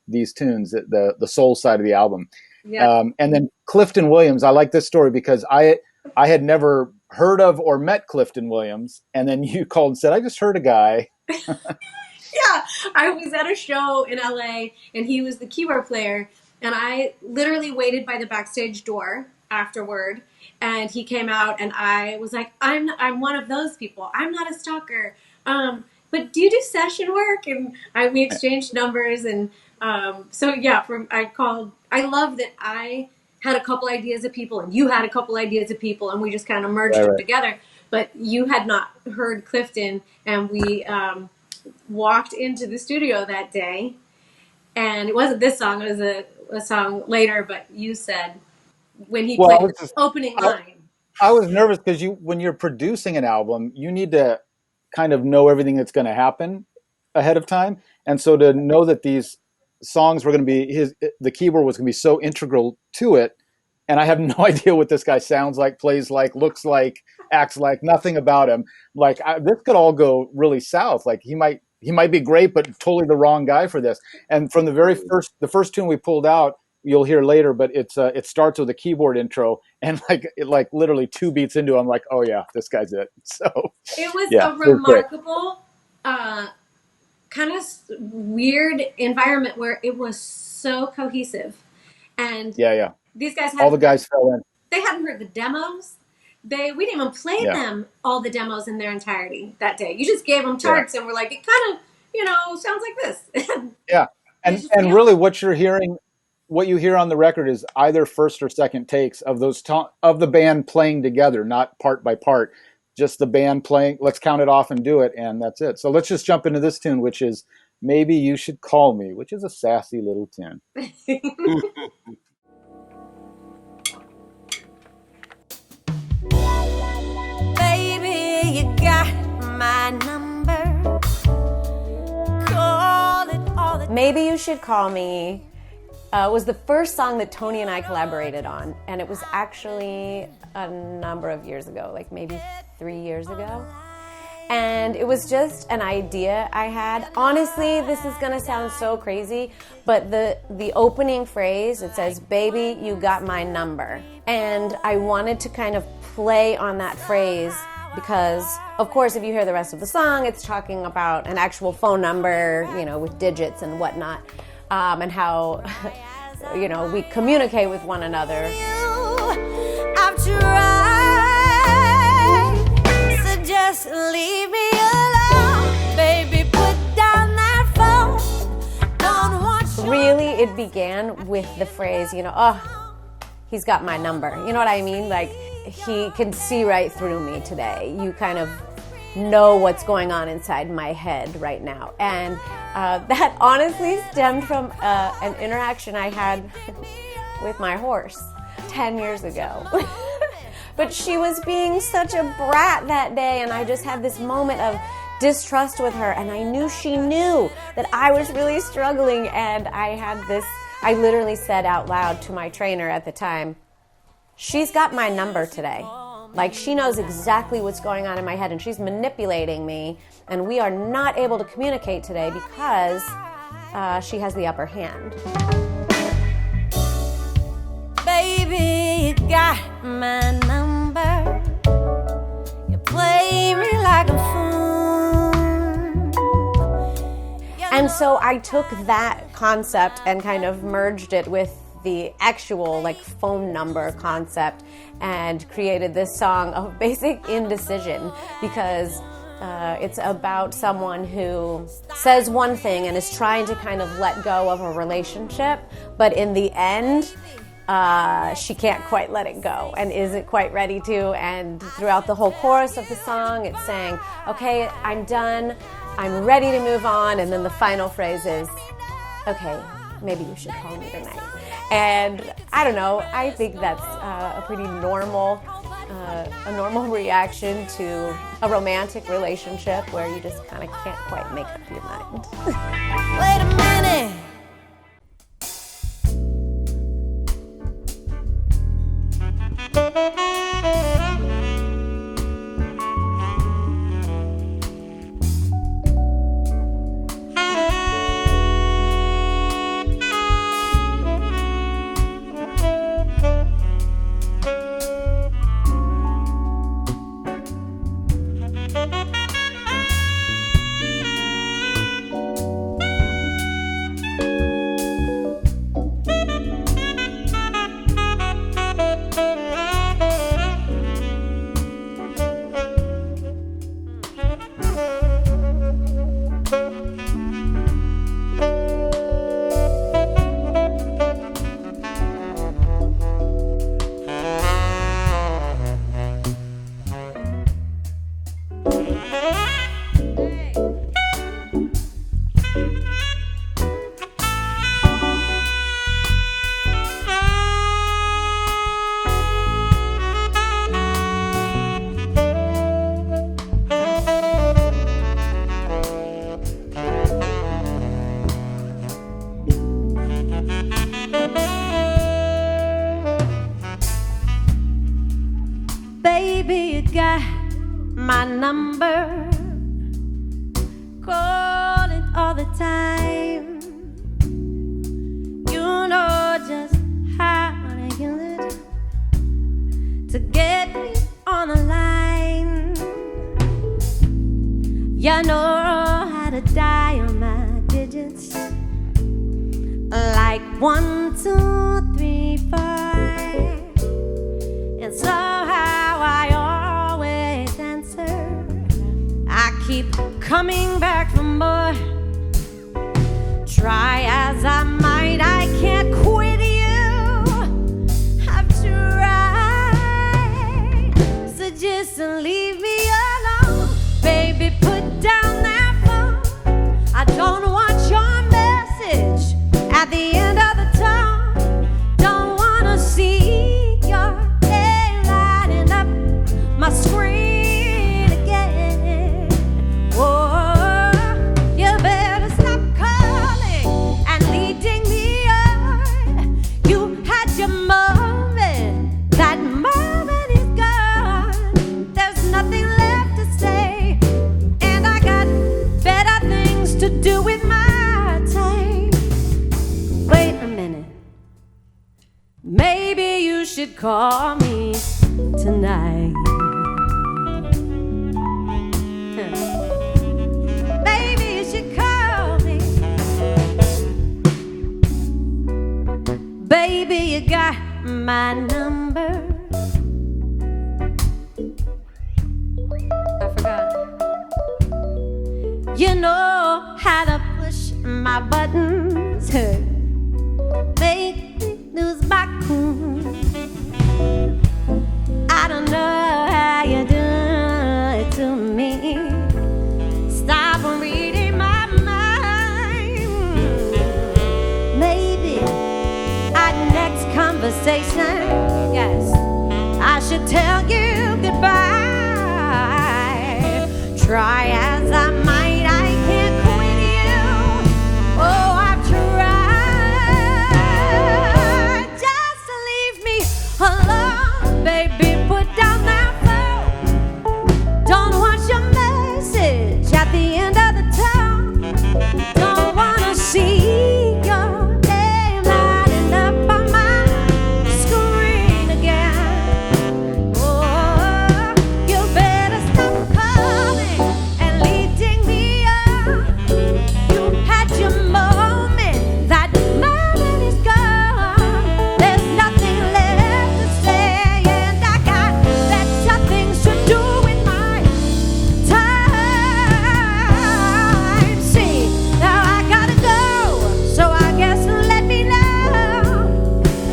these tunes, the soul side of the album. Yeah. And then Clifton Williams, I like this story because I had never heard of or met Clifton Williams, and then you called and said, I just heard a guy. Yeah, I was at a show in LA, and he was the keyboard player, and I literally waited by the backstage door afterward, and he came out, and I was like, I'm one of those people. I'm not a stalker. But do you do session work? And we exchanged numbers, and so yeah, I called. I love that I had a couple ideas of people, and you had a couple ideas of people, and we just kind of merged them together. But you had not heard Clifton, and we walked into the studio that day, and it wasn't this song, it was a song later, but you said when he played the opening line. I was nervous because when you're producing an album, you need to kind of know everything that's going to happen ahead of time. And so to know that these songs were going to be the keyboard was going to be so integral to it. And I have no idea what this guy sounds like, plays like, looks like, acts like, nothing about him. Like this could all go really south. Like he might be great, but totally the wrong guy for this. And from the first tune we pulled out, you'll hear later, but it starts with a keyboard intro, and like literally 2 beats into it, I'm like, oh yeah, this guy's it. So it was a remarkable, kind of weird environment where it was so cohesive, and these guys all the guys fell in. They hadn't heard the demos. We didn't even play them all the demos in their entirety that day. You just gave them charts and we're like, it kind of sounds like this. Yeah, and really what you hear on the record is either first or second takes of of the band playing together, not part by part, just the band playing. Let's count it off and do it, and that's it. So let's just jump into this tune, which is Maybe You Should Call Me, which is a sassy little tune. Baby, you got my number. Call it all the Maybe You Should Call Me was the first song that Tony and I collaborated on, and it was actually a number of years ago, like maybe 3 years ago. And it was just an idea I had. Honestly, this is gonna sound so crazy, but the opening phrase, it says, "Baby, you got my number." And I wanted to kind of play on that phrase because, of course, if you hear the rest of the song, it's talking about an actual phone number, with digits and whatnot, and how, we communicate with one another. I've tried, so just leave me alone. Baby, put down that phone. Don't want you. Really, it began with the phrase, he's got my number. You know what I mean? Like, he can see right through me today. You kind of know what's going on inside my head right now. And that honestly stemmed from an interaction I had with my horse 10 years ago. But she was being such a brat that day, and I just had this moment of distrust with her, and I knew she knew that I was really struggling, and I literally said out loud to my trainer at the time, "She's got my number today." Like, she knows exactly what's going on in my head, and she's manipulating me, and we are not able to communicate today because she has the upper hand. Baby, you got my number. You play me like a fool. And so I took that concept and kind of merged it with the actual phone number concept and created this song of basic indecision, because it's about someone who says one thing and is trying to kind of let go of a relationship, but in the end she can't quite let it go and isn't quite ready to. And throughout the whole chorus of the song, it's saying, okay, I'm done, I'm ready to move on, and then the final phrase is, okay, maybe you should call me tonight. And I don't know, I think that's a pretty normal reaction to a romantic relationship where you just kind of can't quite make up your mind. Wait a minute. Baby, you got my number. Call it all the time. You know just how to use it to get me on the line. You know how to dial my digits like 1, 2, 3, 4. And somehow I always answer. I keep coming back for more. Try as I might, I can't quit you. I've tried, so just leave me alone. Baby, put down that phone. I don't want your message at the end of the tunnel. Don't wanna see your head lighting up my screen again. Oh, you better stop calling and leading me on. You had your moment, that moment is gone. There's nothing left to say, and I got better things to do with my time. Wait a minute. Maybe you should call me tonight. Maybe you should call me. Baby, you got my number. I forgot. You know how to push my buttons. Make me lose my cool. I don't know how you do it to me. Stop reading my mind. Maybe our next conversation, yes, I should tell you goodbye. Try as I might, I can't quit you. Oh, I've tried. Just leave me alone, baby. Put down that phone. Don't want your message at the end of the tunnel. Don't wanna see your name lighting up on my screen again. Oh, you better stop calling and leading me on. You had your moment, that moment is gone. There's nothing left to say, and I got better things to do with my time. See, now I gotta go, so I guess let me know.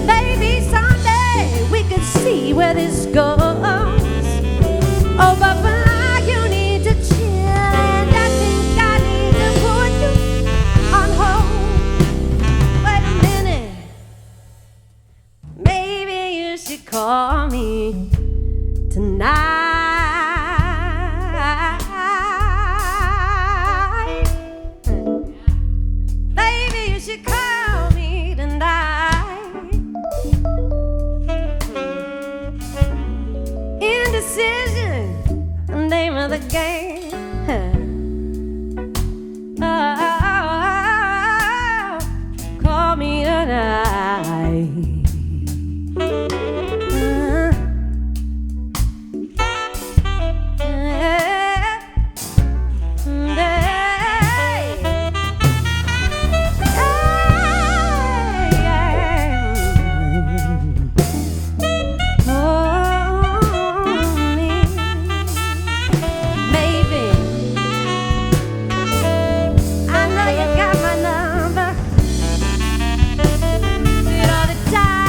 Maybe someday we could see where this goes. Oh, but for now you need to chill, and I think I need to put you on hold. Wait a minute. Maybe you should call me tonight. Maybe you should call me tonight. Indecision, the name of the game. Oh, call me tonight. Maybe I know you got my number. See it all the time.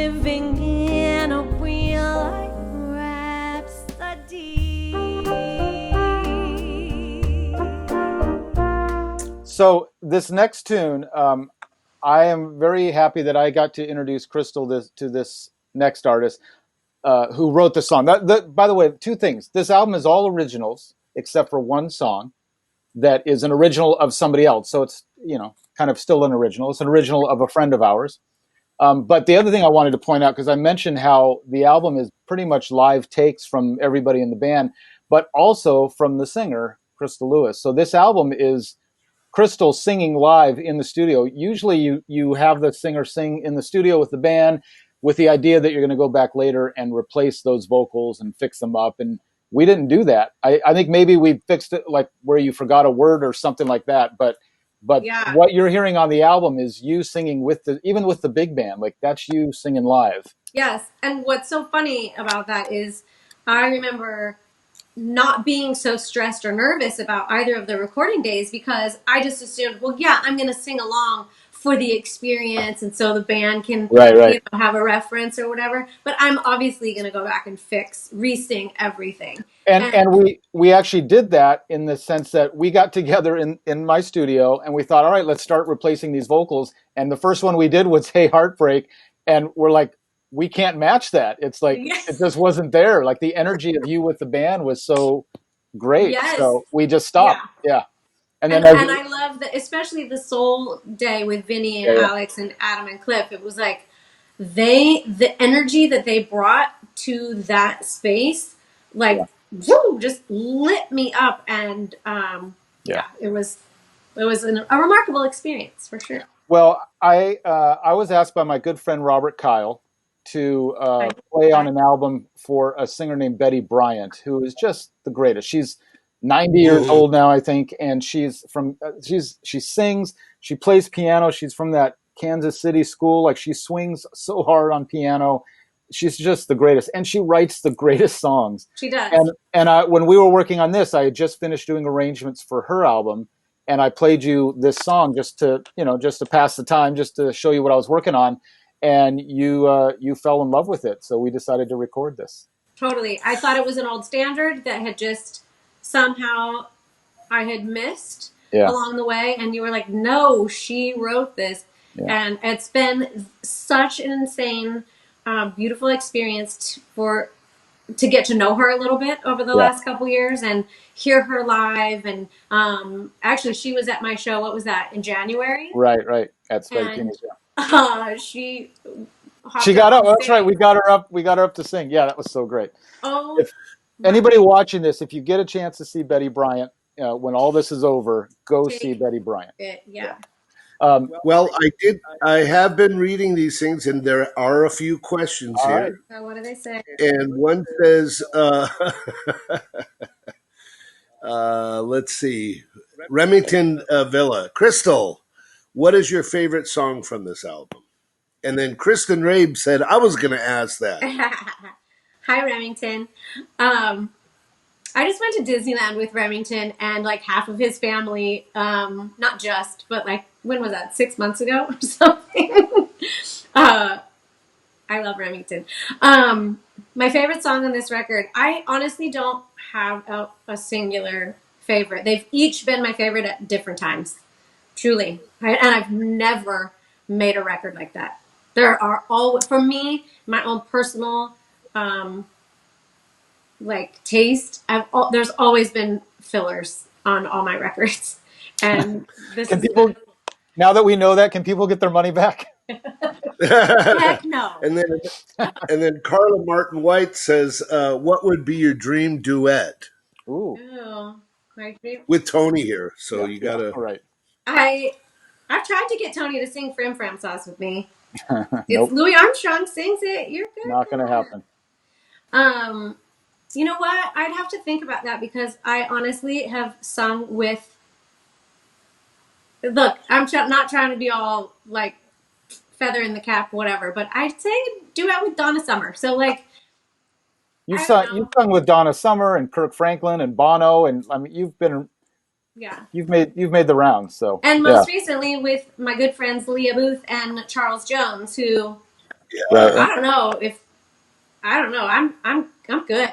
living in a real life rhapsody. So this next tune, I am very happy that I got to introduce Crystal to this next artist who wrote the song. By the way, two things. This album is all originals except for one song that is an original of somebody else. So it's, kind of still an original. It's an original of a friend of ours. But the other thing I wanted to point out, because I mentioned how the album is pretty much live takes from everybody in the band, but also from the singer, Crystal Lewis. So this album is Crystal singing live in the studio. Usually you have the singer sing in the studio with the band with the idea that you're going to go back later and replace those vocals and fix them up. And we didn't do that. I think maybe we fixed it like where you forgot a word or something like that. But Yeah. what you're hearing on the album is you singing even with the big band. Like that's you singing live. Yes. And what's so funny about that is I remember not being so stressed or nervous about either of the recording days because I just assumed, well, yeah, I'm going to sing along for the experience and so the band can Right. have a reference or whatever. But I'm obviously going to go back and re-sing everything. And we actually did that in the sense that we got together in my studio and we thought, all right, let's start replacing these vocals. And the first one we did was Hey Heartbreak. And we're like, we can't match that. It's like, It just wasn't there. Like the energy of you with the band was so great. Yes. So we just stopped. Yeah. And I love that, especially the Soul Day with Vinny and Alex and Adam and Cliff. It was like the energy that they brought to that space, like just lit me up. And it was a remarkable experience for sure. Well, I was asked by my good friend Robert Kyle to play on an album for a singer named Betty Bryant, who is just the greatest. She's 90 years old now, I think, and she sings, she plays piano. She's from that Kansas City school. Like she swings so hard on piano. She's just the greatest, and she writes the greatest songs. She does. And when we were working on this, I had just finished doing arrangements for her album. And I played you this song just to pass the time, just to show you what I was working on. And you fell in love with it. So we decided to record this. Totally. I thought it was an old standard that had just somehow I had missed along the way. And you were like, no, she wrote this. Yeah. And it's been such an insane, beautiful experience to get to know her a little bit over the last couple years and hear her live. And actually, she was at my show. What was that, in January? Right. At Spike Kinney's. She got up. That's right. We got her up to sing. Yeah, that was so great. Oh, if anybody watching this, if you get a chance to see Betty Bryant when all this is over, go see Betty Bryant. Well, I have been reading these things, and there are a few questions here. Right. So what do they say? And one says, let's see, Remington Villa. Crystal, what is your favorite song from this album? And then Kristen Rabe said, I was going to ask that. Hi, Remington. I just went to Disneyland with Remington and like half of his family, not just, but like, when was that? 6 months ago or something? I love Remington. My favorite song on this record, I honestly don't have a singular favorite. They've each been my favorite at different times. Truly. And I've never made a record like that. There are all, for me, my own personal taste, there's always been fillers on all my records. And this now that we know that, can people get their money back? Heck no. And then Carla Martin White says, what would be your dream duet? Ooh. With Tony here. So you got to. All right. I've tried to get Tony to sing Frim Fram Sauce with me. Nope. Louis Armstrong sings it. You're good. Not going to happen. You know what? I'd have to think about that because I honestly have sung with. Look, I'm not trying to be all like feather in the cap, whatever, but I'd say duet with Donna Summer. So like. You sung with Donna Summer and Kirk Franklin and Bono, and I mean you've made the rounds. So and most recently with my good friends Leah Booth and Charles Jones, who Right. I don't know if I'm good.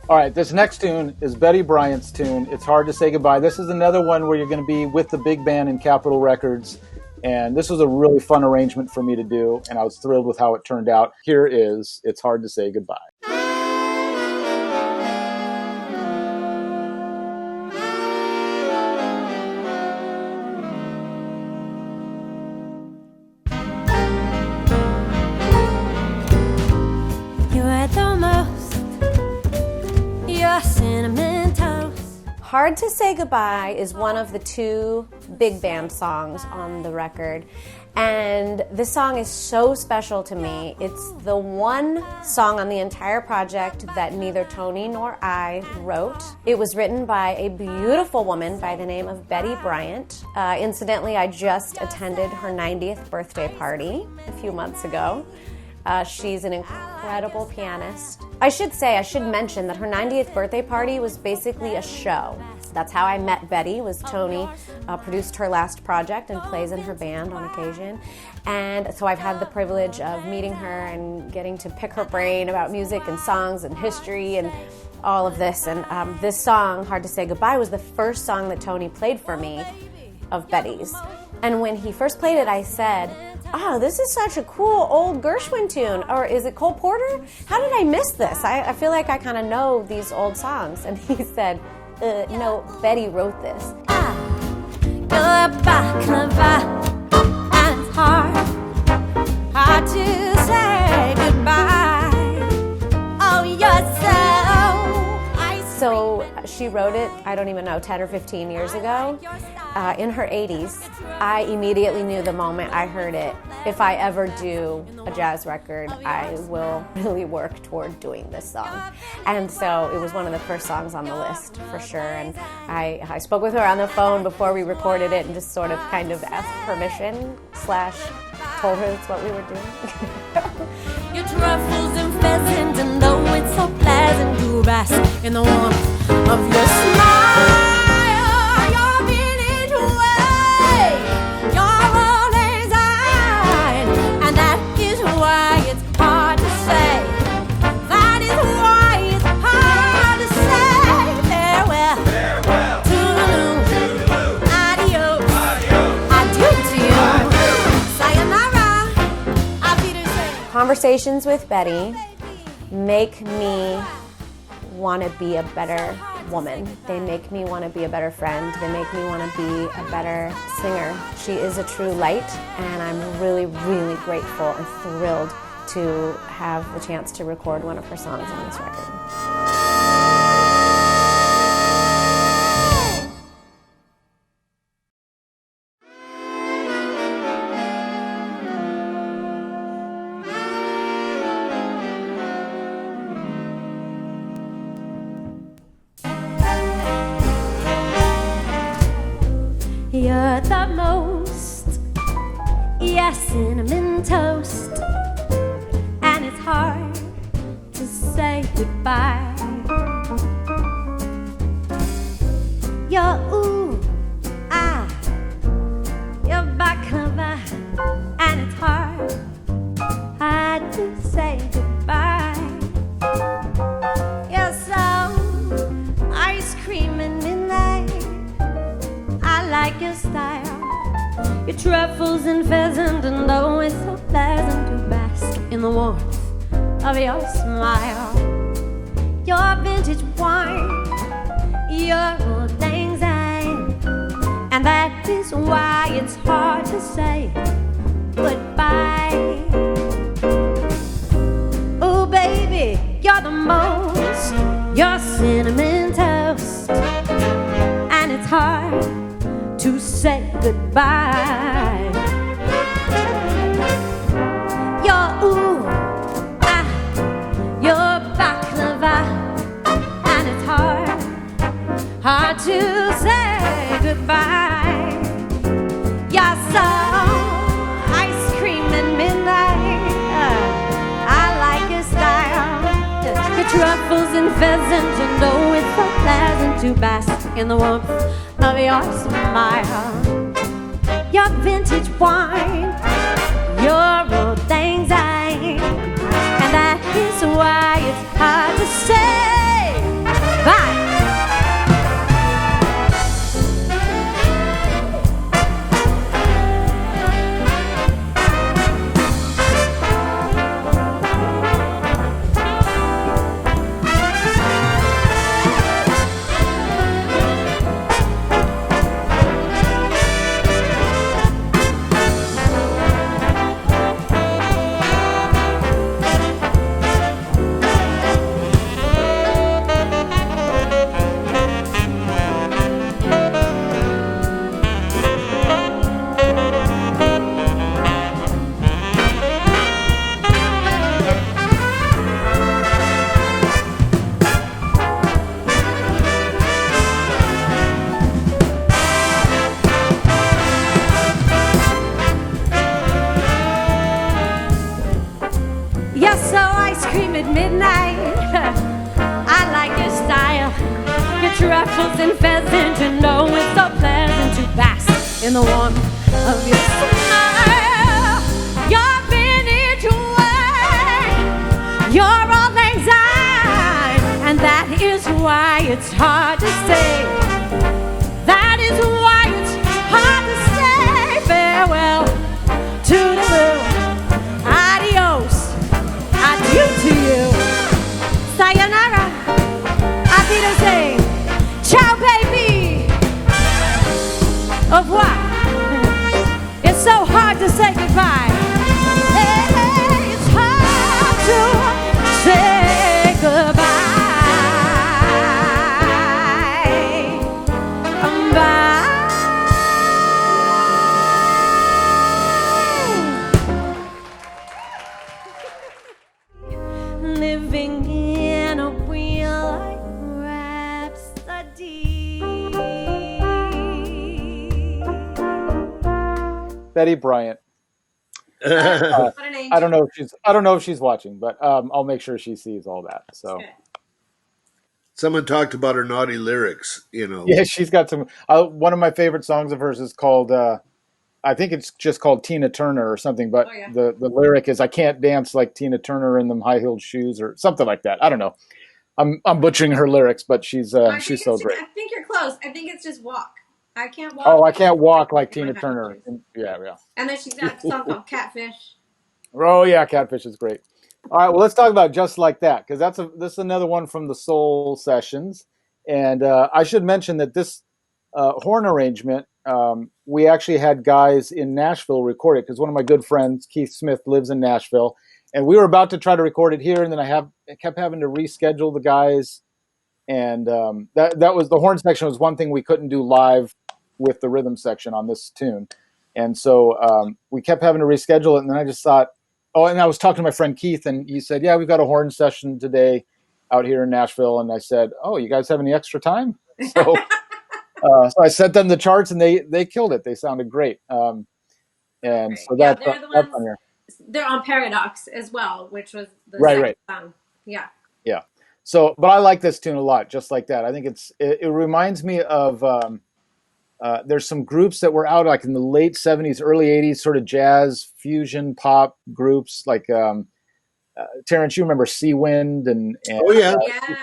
All right, this next tune is Betty Bryant's tune. It's Hard to Say Goodbye. This is another one where you're going to be with the big band in Capitol Records. And this was a really fun arrangement for me to do, and I was thrilled with how it turned out. Here is It's Hard to Say Goodbye. You're the most, you're cinnamon toast. Hard to Say Goodbye is one of the 2 big band songs on the record. And this song is so special to me. It's the one song on the entire project that neither Tony nor I wrote. It was written by a beautiful woman by the name of Betty Bryant. Incidentally, I just attended her 90th birthday party a few months ago. She's an incredible pianist. I should mention that her 90th birthday party was basically a show. That's how I met Betty, was Tony produced her last project and plays in her band on occasion. And so I've had the privilege of meeting her and getting to pick her brain about music and songs and history and all of this. And this song, Hard to Say Goodbye, was the first song that Tony played for me of Betty's. And when he first played it, I said, "Oh, this is such a cool old Gershwin tune." Or is it Cole Porter? How did I miss this? I feel like I kind of know these old songs. And he said, "No, Betty wrote this." You're baklava, and it's hard to say goodbye. Oh, you're So she wrote it, I don't even know, 10 or 15 years ago, in her 80s. I immediately knew the moment I heard it, if I ever do a jazz record, I will really work toward doing this song. And so it was one of the first songs on the list, for sure. And I spoke with her on the phone before we recorded it and just sort of kind of asked permission / told her that's what we were doing. Your truffles and pheasant, and though it's so pleasant to bask in the warmth of your smile, your vintage way, your old design, and that is why it's hard to say. That is why it's hard to say farewell, toodaloo, adios, adieu to you, sayonara, auf Wiedersehen. Conversations with Betty make me want to be a better woman. They make me want to be a better friend. They make me want to be a better singer. She is a true light, and I'm really, really grateful and thrilled to have the chance to record one of her songs on this record. You're the most, yeah, cinnamon toast, and it's hard to say goodbye. You're ooh, ah, you're baklava, and it's hard to say goodbye. You're so ice cream and midnight. I like your style, your truffles and pheasant, and though it's so pleasant to bask in the warmth of your smile, your vintage wine, your old lang syne, and that is why it's hard to say goodbye. Oh baby, you're the most, you're cinnamon toast, and it's hard to say goodbye. You're ooh, ah, you're baklava, and it's hard to say goodbye. You're so ice cream and midnight. I like your style, your truffles and pheasant, you know it's so pleasant to bask in the warmth of your smile. Your vintage wine, Your old things and that is why it's hard to say bye. Truffles and pheasant, you know it's so pleasant to bask in the warmth of your smile. You're finished work, you're all anxiety, and that is why it's hard to say. That is why it's hard to say farewell to the moon. Adios, adieu to you. Sayonara, auf Wiedersehen. Ciao, baby. Au revoir. It's so hard to say goodbye. Hey, it's hard to say goodbye. Bye. Living in a real life Rhapsody. Betty Bryant. What an angel. I don't know if she's watching, but I'll make sure she sees all that. So Someone talked about her naughty lyrics, you know. yeah, she's got some. One of my favorite songs of hers is called. I think it's just called Tina Turner or something, but the lyric is "I can't dance like Tina Turner in them high-heeled shoes" or something like that. I don't know. I'm butchering her lyrics, but she's so great. I think you're close. I think it's just walk. I can't walk. Oh, I can't walk like Tina Turner. Yeah. And then she's got a song called Catfish. Oh yeah, Catfish is great. All right, well let's talk about Just Like That, because this is another one from the Soul Sessions, and I should mention that this horn arrangement we actually had guys in Nashville record it, because one of my good friends, Keith Smith, lives in Nashville, and we were about to try to record it here, and then I kept having to reschedule the guys, and that was the horn section was one thing we couldn't do live with the rhythm section on this tune, and so we kept having to reschedule it, and then I just thought, oh, and I was talking to my friend Keith, and he said, yeah, we've got a horn session today out here in Nashville, and I said, oh, you guys have any extra time? So so I sent them the charts, and they killed it. They sounded great. And so that's on here. They're on Paradox as well, which was the right. song. Yeah. Yeah. So, but I like this tune a lot, Just Like That. I think it reminds me of there's some groups that were out like in the late 70s, early 80s, sort of jazz fusion pop groups like Terence, you remember Sea Wind and oh yeah,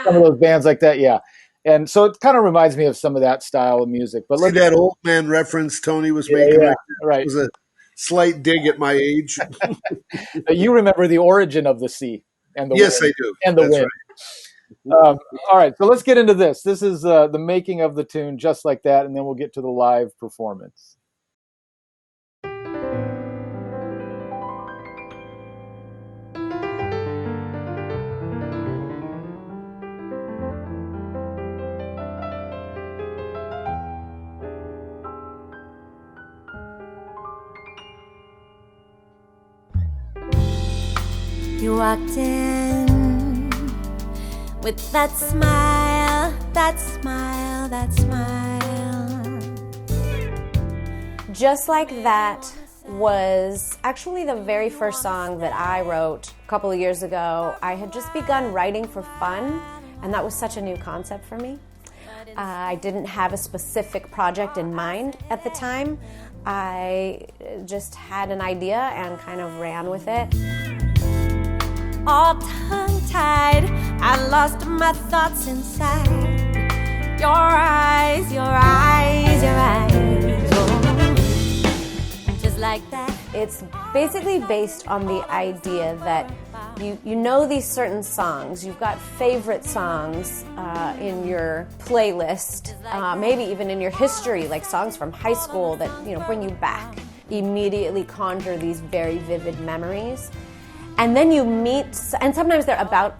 some of those bands like that, yeah. And so it kind of reminds me of some of that style of music. But see that old man reference Tony was making? Right. It was a slight dig at my age. You remember the origin of the sea and the yes, wind, I do, and the That's wind. Right. All right, so let's get into this. This is the making of the tune, Just Like That, and then we'll get to the live performance. You walked in with that smile, that smile, that smile. Just Like That was actually the very first song that I wrote a couple of years ago. I had just begun writing for fun, and that was such a new concept for me. I didn't have a specific project in mind at the time, I just had an idea and kind of ran with it. All tongue-tied, I lost my thoughts inside your eyes, your eyes, your eyes. Oh, just like that. It's basically based on the idea that you know these certain songs, you've got favorite songs in your playlist, maybe even in your history, like songs from high school that bring you back, immediately conjure these very vivid memories. And then you meet, and sometimes they're about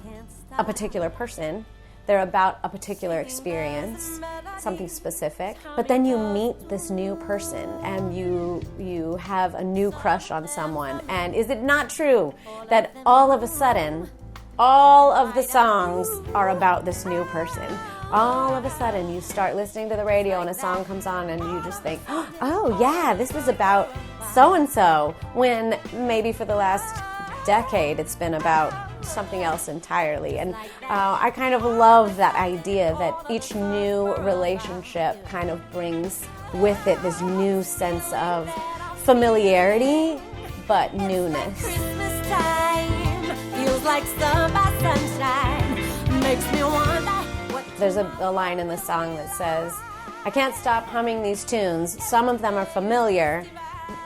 a particular person, they're about a particular experience, something specific, but then you meet this new person and you have a new crush on someone. And is it not true that all of a sudden, all of the songs are about this new person? All of a sudden you start listening to the radio and a song comes on and you just think, oh yeah, this is about so-and-so, when maybe for the last decade it's been about something else entirely. And I kind of love that idea that each new relationship kind of brings with it this new sense of familiarity but newness. Christmas time feels like sun by sunshine, makes me wonder what. There's a line in the song that says, I can't stop humming these tunes, some of them are familiar,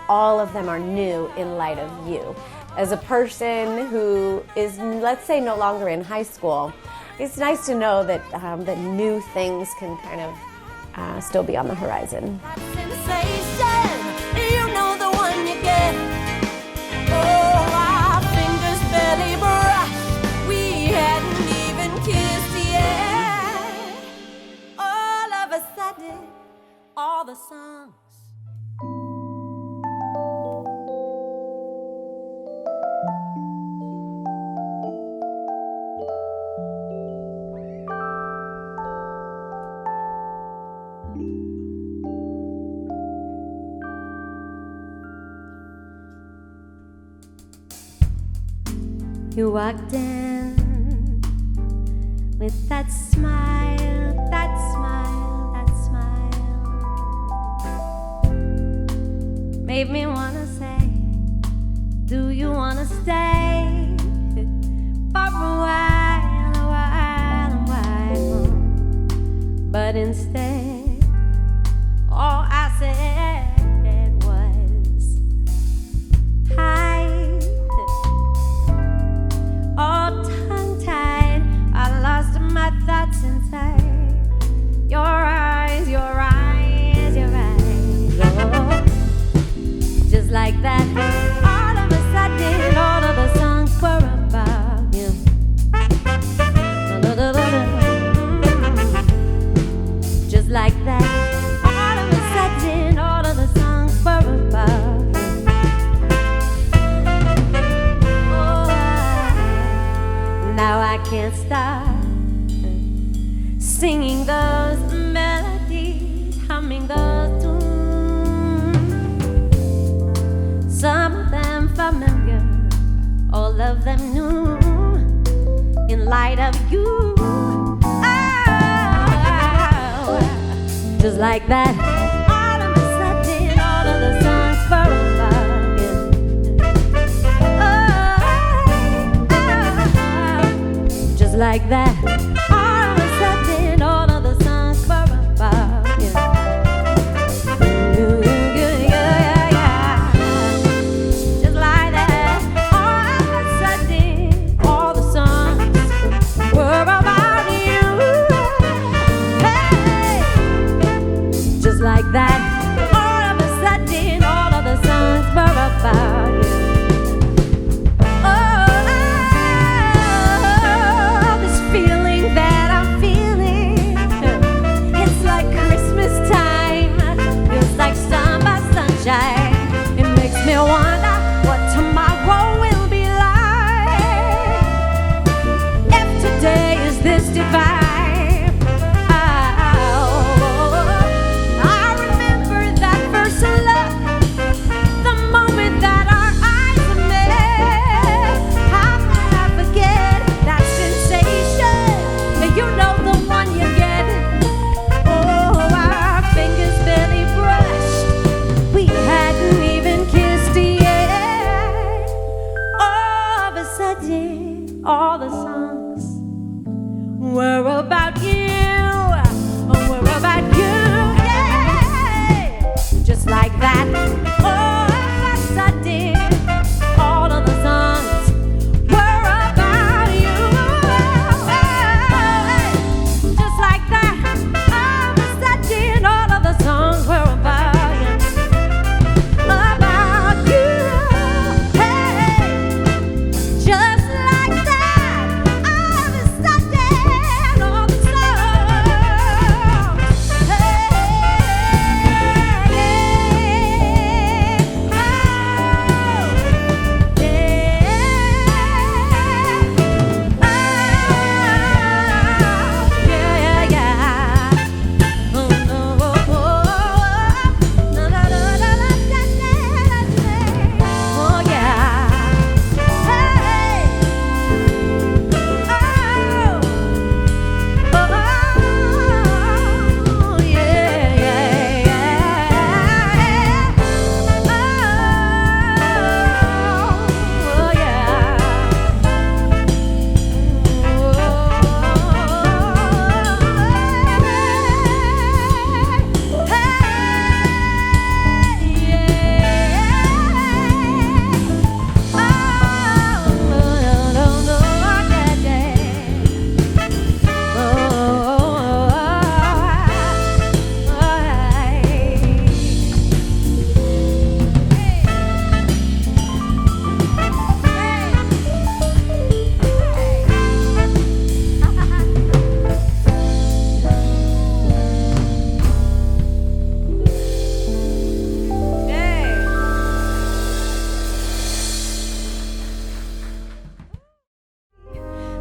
all of them are new in light of you. As a person who is, let's say, no longer in high school, it's nice to know that that new things can kind of still be on the horizon. Sensation, you know the one you get. Oh, our fingers barely brushed, we hadn't even kissed yet. All of a sudden, all the songs. You walked in with that smile, that smile, that smile. Made me wanna say, do you wanna stay for a while, a while, a while? But instead, all I said was, hi. All tongue-tied, I lost my thoughts inside your eyes, your eyes, your eyes. Oh, just like that, all of a sudden, all of the songs were about you. Just like that, all of a sudden, all of the songs were about you. Now I can't stop singing those melodies, humming those tunes. Some of them familiar, all of them new, in light of you. Oh, just like that, all of a sudden, all of the songs were about you. Just like that, all of a sudden, all of the songs were about you. Just like that, all of a sudden, all the songs were about you. Hey, just like that, all of a sudden, all of the songs were about you. Feeling yesterday, all the songs were about you, were about you, yeah. Just like that, oh, yesterday, all of the songs were about you, just like that, all yesterday, all of the songs were about you, hey. Just like that, all yesterday, all the songs, hey.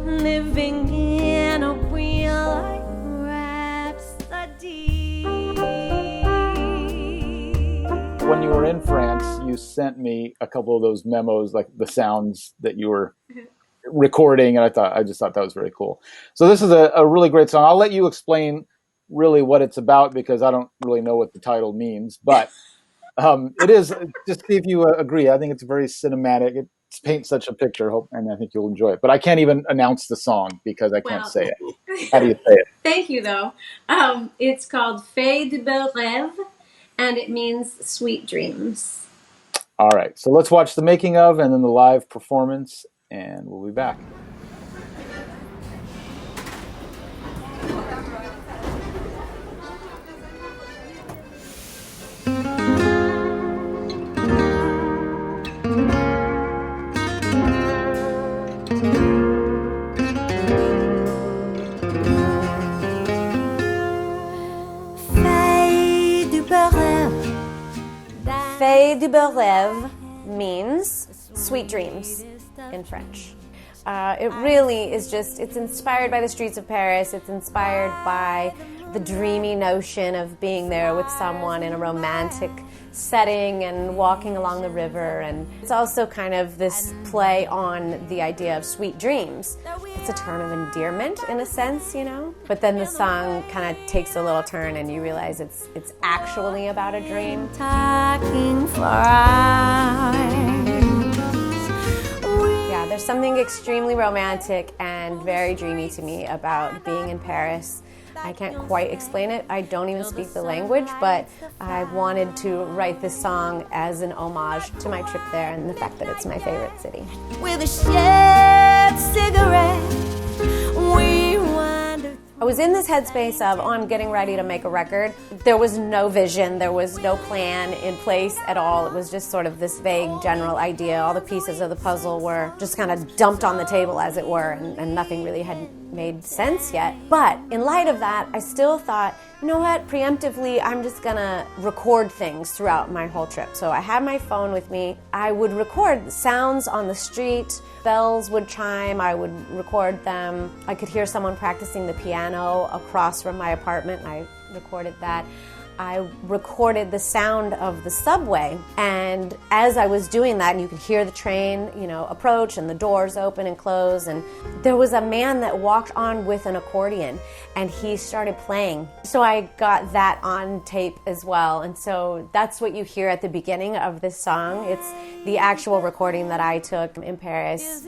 Living in a real rhapsody. When you were in France, you sent me a couple of those memos, like the sounds that you were recording, and I just thought that was very cool. So this is a really great song. I'll let you explain really what it's about, because I don't really know what the title means, but it is, just see if you agree. I think it's very cinematic. It paints such a picture, and I think you'll enjoy it. But I can't even announce the song because I can't say it. How do you say it? Thank you, though. It's called Fée de Beau Rêve, and it means sweet dreams. All right, so let's watch the making of and then the live performance, and we'll be back. Fée de Beau Rêve means sweet dreams in French. It really is just, it's inspired by the streets of Paris. It's inspired by the dreamy notion of being there with someone in a romantic setting and walking along the river. And it's also kind of this play on the idea of sweet dreams. It's a term of endearment in a sense, you know? But then the song kind of takes a little turn and you realize it's actually about a dream. Talking for hours. Yeah, there's something extremely romantic and very dreamy to me about being in Paris. I can't quite explain it. I don't even speak the language, but I wanted to write this song as an homage to my trip there and the fact that it's my favorite city. With a shared cigarette, we wandered. I was in this headspace of, I'm getting ready to make a record. There was no vision, there was no plan in place at all. It was just sort of this vague general idea. All the pieces of the puzzle were just kind of dumped on the table, as it were, and nothing really had made sense yet. But in light of that, I still thought, you know what, preemptively, I'm just gonna record things throughout my whole trip. So I had my phone with me. I would record sounds on the street, bells would chime, I would record them. I could hear someone practicing the piano across from my apartment, and I recorded that. I recorded the sound of the subway, and as I was doing that, and you could hear the train, you know, approach and the doors open and close, and there was a man that walked on with an accordion, and he started playing. So I got that on tape as well, and so that's what you hear at the beginning of this song. It's the actual recording that I took in Paris.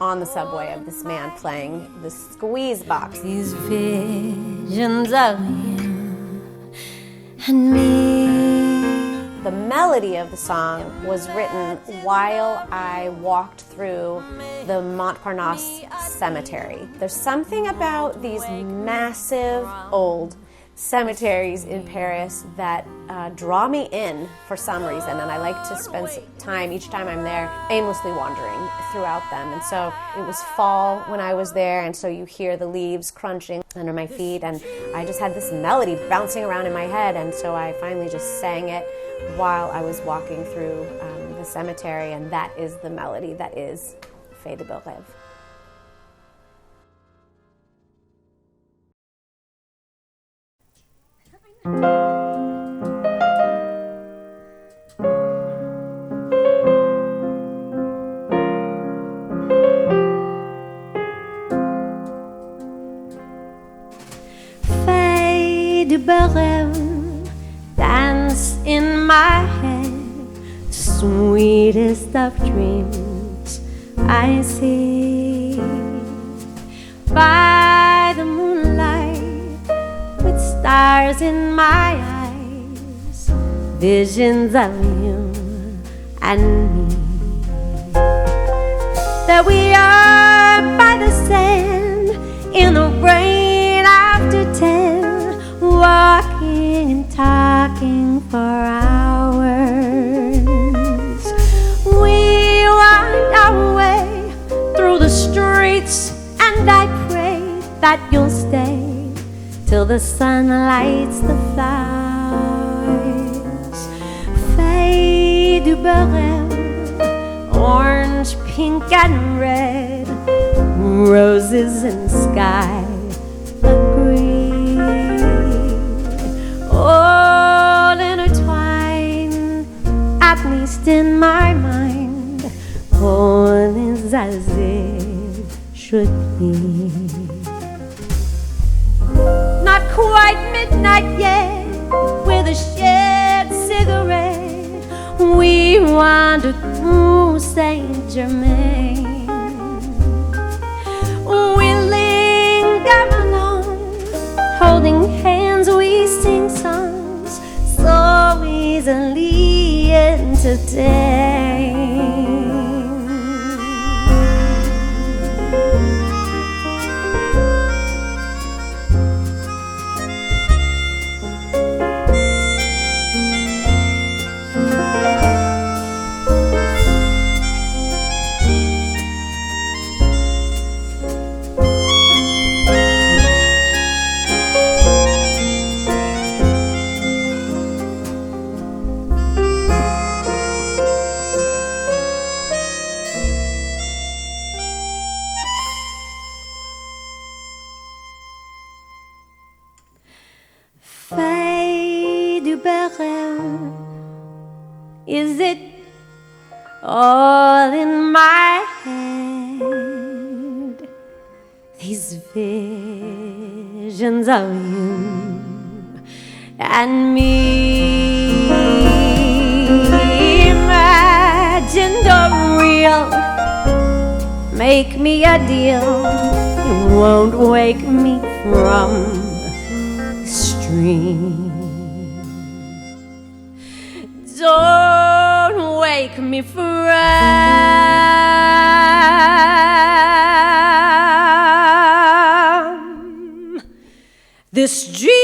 on the subway of this man playing the squeeze box. These visions of you and me. The melody of the song was written while I walked through the Montparnasse cemetery. There's something about these massive old cemeteries in Paris that draw me in for some reason, and I like to spend time each time I'm there aimlessly wandering throughout them. And so it was fall when I was there, and so you hear the leaves crunching under my feet, and I just had this melody bouncing around in my head, and so I finally just sang it while I was walking through the cemetery, and that is the melody that is Fée de Beau Rêve. Fée de Beau Rêve, dance in my head, sweetest of dreams I see. By the moonlight, with stars in my eyes, visions of you and me. There we are by the sand, in the rain after 10, walking and talking for hours. We wind our way through the streets, and I pray that you'll stay till the sun lights the flowers. Fée de Beau Rêve, orange, pink, and red, roses and sky agree, all intertwined, at least in my mind, all is as it should be. Not quite midnight yet, with a shared cigarette, we wandered through Saint Germain. We linger alone, holding hands, we sing songs so easily entertained. Fée de Beau Rêve, is it all in my head? These visions of you and me, imagined or real, make me a deal, you won't wake me from dream. Don't wake me from this dream.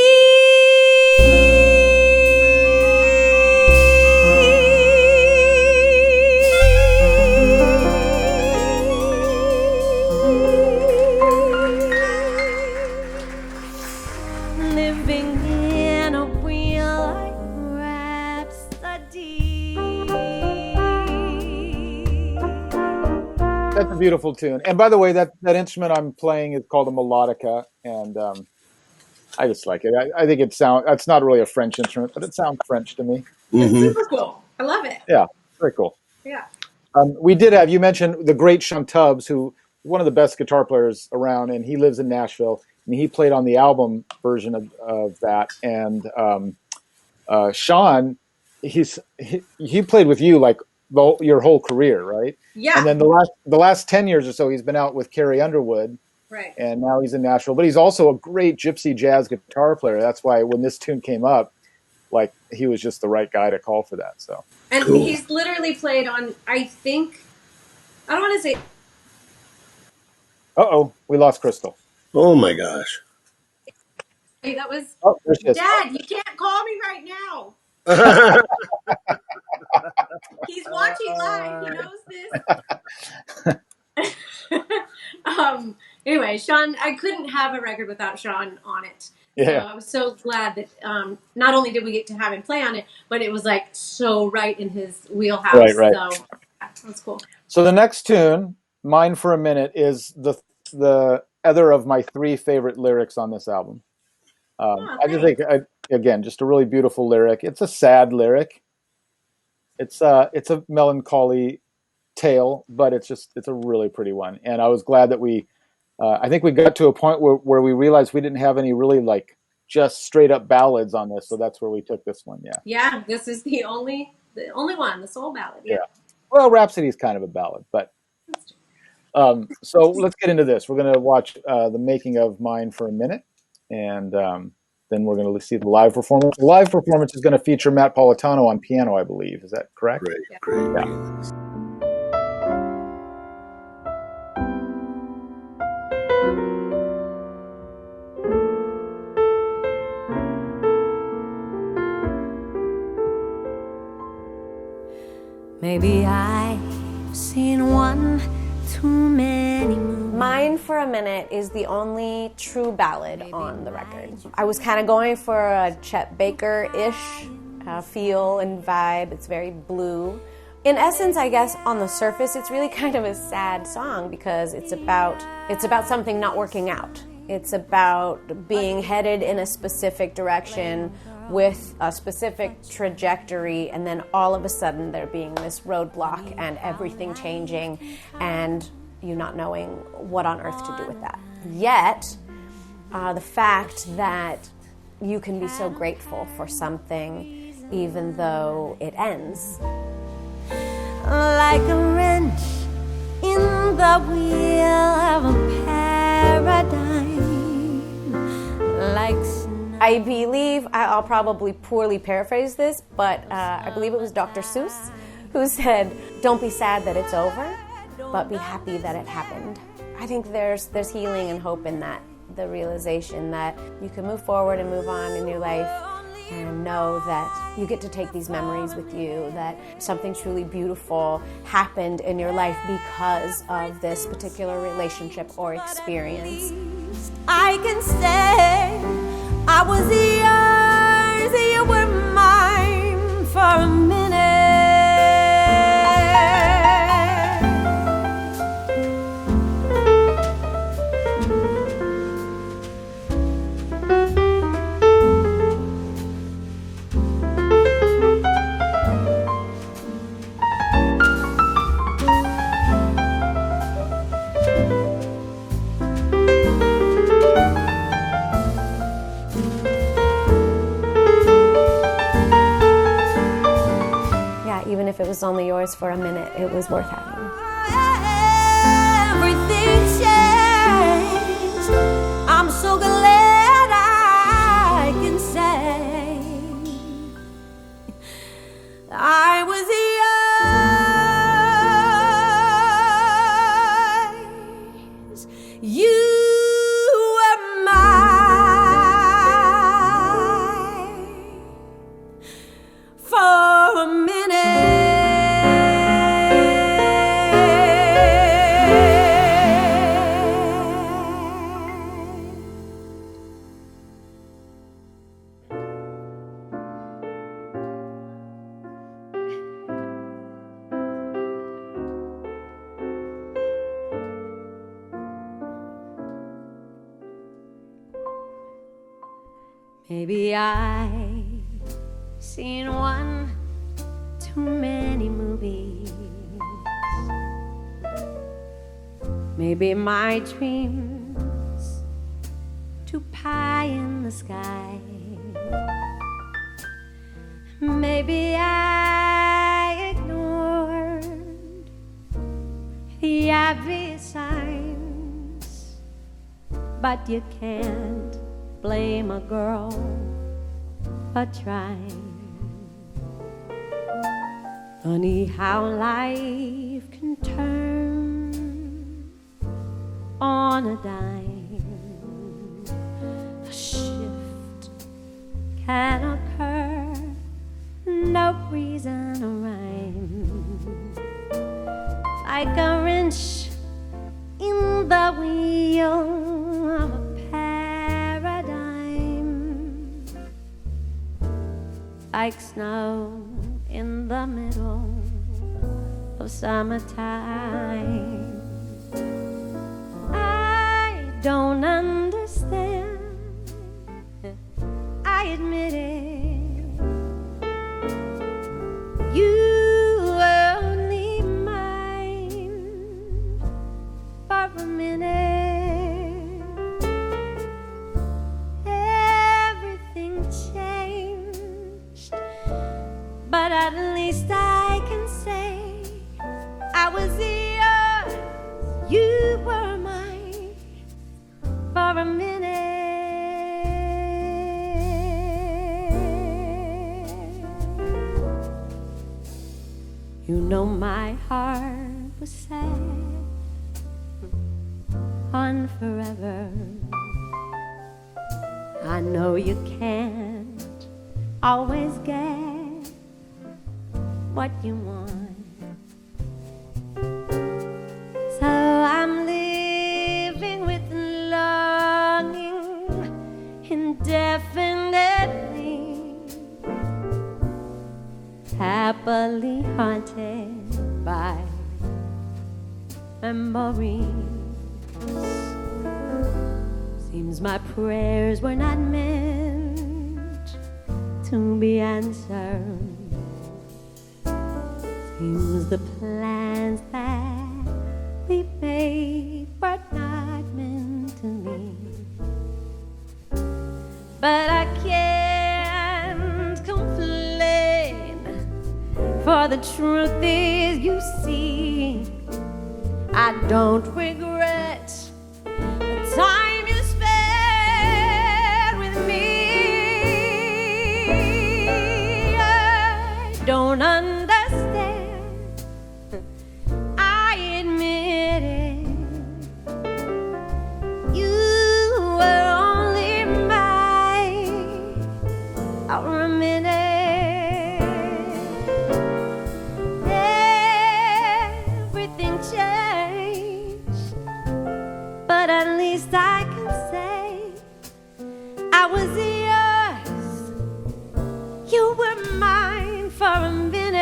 That's a beautiful tune. And by the way, that instrument I'm playing is called a melodica, and I just like it. I think it's not really a French instrument, but it sounds French to me. It's super cool. I love it. Yeah, very cool. Yeah. We did have, you mentioned the great Sean Tubbs, who one of the best guitar players around, and he lives in Nashville, and he played on the album version of that. And Sean, he played with you like your whole career, right? Yeah. And then the last 10 years or so, he's been out with Carrie Underwood. Right. And now he's in Nashville. But he's also a great gypsy jazz guitar player. That's why when this tune came up, like, he was just the right guy to call for that. So. And Cool. he's literally played on, I don't want to say. Uh-oh, we lost Crystal. Oh my gosh. Hey, that was. Oh, there she is. Dad, you can't call me right now. He's watching live. He knows this. Anyway, Sean, I couldn't have a record without Sean on it. Yeah. So I was so glad that not only did we get to have him play on it, but it was like so right in his wheelhouse. Right. So that was cool. So the next tune, Mine for a Minute, is the other of my 3 favorite lyrics on this album. I just think, again, just a really beautiful lyric. It's a sad lyric. It's a melancholy tale, but it's a really pretty one. And I was glad that I think we got to a point where we realized we didn't have any really like just straight up ballads on this. So that's where we took this one. Yeah. Yeah. This is the only one, the soul ballad. Yeah. Well, Rhapsody is kind of a ballad, but so let's get into this. We're going to watch the making of Mine for a Minute, and then we're going to see the live performance. The live performance is going to feature Matt Politano on piano, I believe. Is that correct? Great. Yeah. Maybe I've seen one too many movies. Mine for a Minute is the only true ballad on the record. I was kind of going for a Chet Baker-ish feel and vibe. It's very blue. In essence, I guess, on the surface, it's really kind of a sad song because it's about something not working out. It's about being headed in a specific direction with a specific trajectory, and then all of a sudden there being this roadblock and everything changing and you not knowing what on earth to do with that. Yet, the fact that you can be so grateful for something even though it ends. Like a wrench in the wheel of a paradigm. Like I believe, I'll probably poorly paraphrase this, but I believe it was Dr. Seuss who said, "Don't be sad that it's over, but be happy that it happened." I think there's healing and hope in that, the realization that you can move forward and move on in your life and know that you get to take these memories with you, that something truly beautiful happened in your life because of this particular relationship or experience. I can say I was yours, you were mine for a minute. Even if it was only yours for a minute, it was worth having. Everything changed. I'm so glad I can say I was yours. You were mine for a minute. Maybe I've seen one too many movies. Maybe my dreams too pie in the sky. Maybe I ignore the obvious signs, but you can't blame a girl for trying. Funny how life can turn on a dime. A shift can occur, no reason or rhyme. Like a wrench in the wheel of a paradigm, like snow in the middle of summertime. I don't understand, I admit it. You were only mine for a minute. Everything changed, but at least I can say I was yours, you were mine for a minute. You know my heart was set on forever. I know you can't always get what you want. So I'm living with longing indefinitely, happily haunted by memories. Seems my prayers were not meant to be answered. Seems the plans that we made were not meant to be. But I can't complain, for the truth is, you see, I don't regret the time you spent with me. I don't understand, I admit it. You were only mine for a minute. Everything changed, but at least I can say I was yours, you were mine for a minute.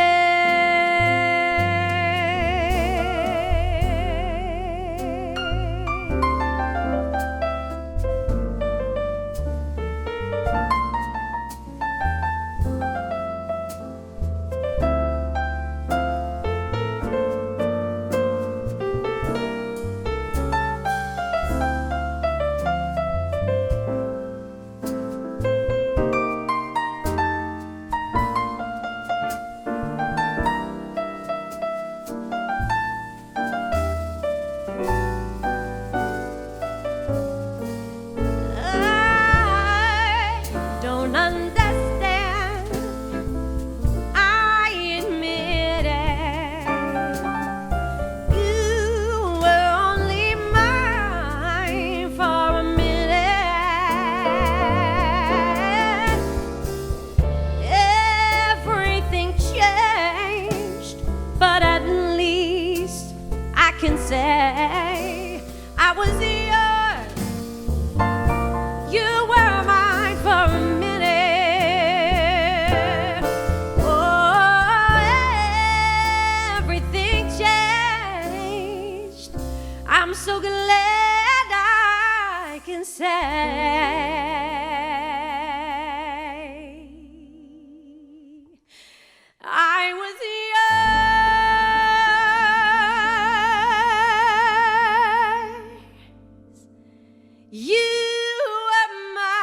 I don't understand, I admit it. You were only mine for a minute. Everything changed, but at least I can say I was yours, you were mine for a minute. Oh, everything changed, I'm so glad I can say I was yours, you were mine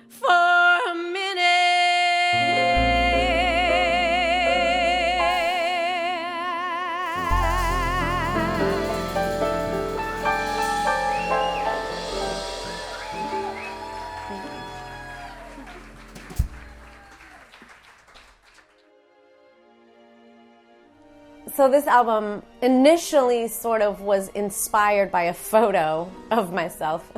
for a minute. So this album initially sort of was inspired by a photo of myself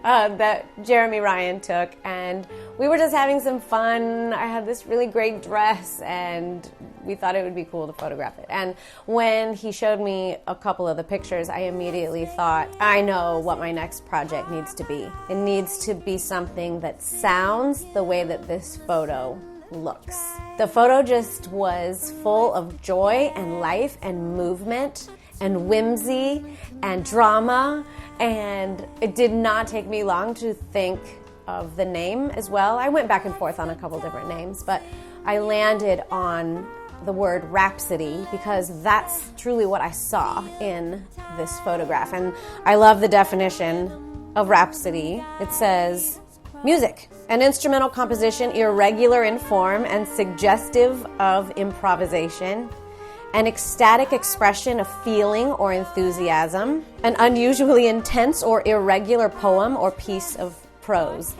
that Jeremy Ryan took, and we were just having some fun. I had this really great dress, and we thought it would be cool to photograph it. And when he showed me a couple of the pictures, I immediately thought, I know what my next project needs to be. It needs to be something that sounds the way that this photo looks. The photo just was full of joy and life and movement and whimsy and drama, and it did not take me long to think of the name as well. I went back and forth on a couple different names, but I landed on the word Rhapsody because that's truly what I saw in this photograph. And I love the definition of Rhapsody. It says, music, an instrumental composition irregular in form and suggestive of improvisation, an ecstatic expression of feeling or enthusiasm, an unusually intense or irregular poem or piece of prose.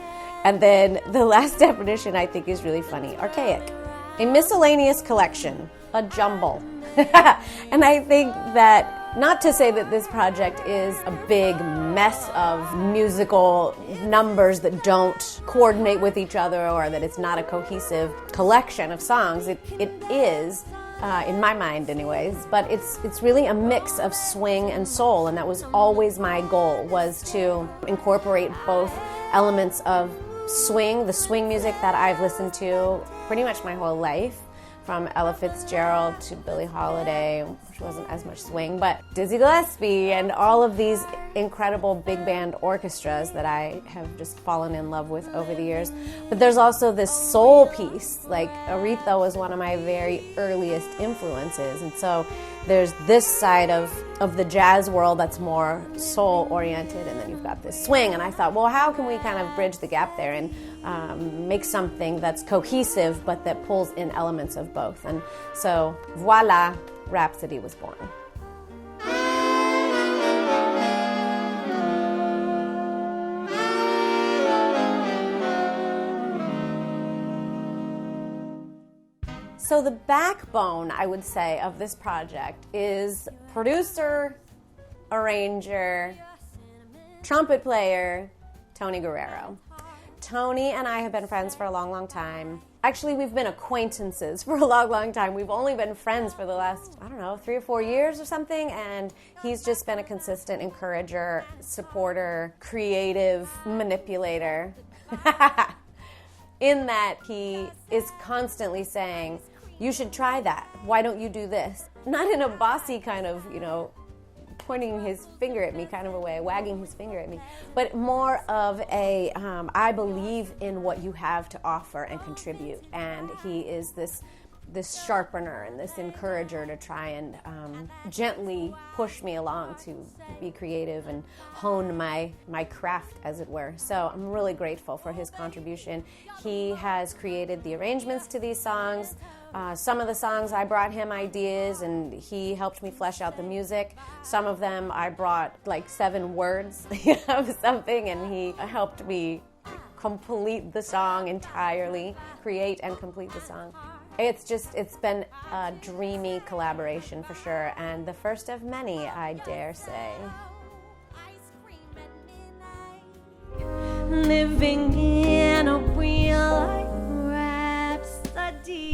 And then the last definition I think is really funny, archaic, a miscellaneous collection, a jumble. And I think that, not to say that this project is a big mess of musical numbers that don't coordinate with each other or that it's not a cohesive collection of songs. It is, in my mind anyways, but it's really a mix of swing and soul, and that was always my goal, was to incorporate both elements of swing, the swing music that I've listened to pretty much my whole life, from Ella Fitzgerald to Billie Holiday, which wasn't as much swing, but Dizzy Gillespie and all of these incredible big band orchestras that I have just fallen in love with over the years. But there's also this soul piece, like Aretha was one of my very earliest influences, and so there's this side of the jazz world that's more soul oriented, and then you've got this swing, and I thought, well, how can we kind of bridge the gap there and make something that's cohesive but that pulls in elements of both? And so voila, Rhapsody was born. So the backbone, I would say, of this project is producer, arranger, trumpet player, Tony Guerrero. Tony and I have been friends for a long, long time. Actually, we've been acquaintances for a long, long time. We've only been friends for the last, 3 or 4 years or something, and he's just been a consistent encourager, supporter, creative manipulator. In that he is constantly saying, you should try that. Why don't you do this? Not in a bossy kind of, pointing his finger at me kind of a way, wagging his finger at me, but more of a, I believe in what you have to offer and contribute. And he is this sharpener and this encourager to try and gently push me along to be creative and hone my craft, as it were. So I'm really grateful for his contribution. He has created the arrangements to these songs. Some of the songs I brought him ideas and he helped me flesh out the music. Some of them I brought like 7 words of something and he helped me complete the song entirely, create and complete the song. It's been a dreamy collaboration for sure, and the first of many, I dare say. Living in a real life rhapsody.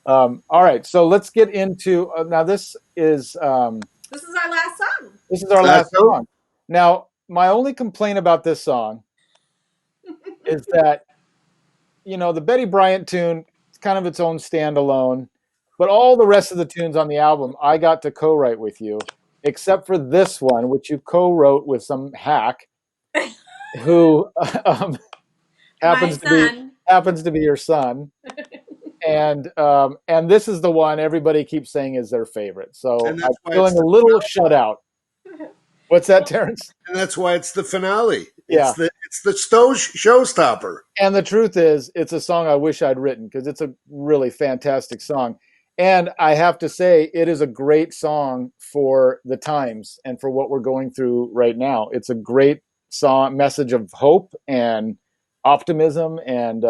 All right, so let's get into now. This is our last song. This is our last song. Now, my only complaint about this song is that, the Betty Bryant tune is kind of its own standalone, but all the rest of the tunes on the album I got to co-write with you, except for this one, which you co-wrote with some hack who happens to be your son. And this is the one everybody keeps saying is their favorite. So I'm feeling a little shut out. What's that, Terence? And that's why it's the finale. Yeah. It's the showstopper. And the truth is, it's a song I wish I'd written because it's a really fantastic song. And I have to say, it is a great song for the times and for what we're going through right now. It's a great song, message of hope and optimism. And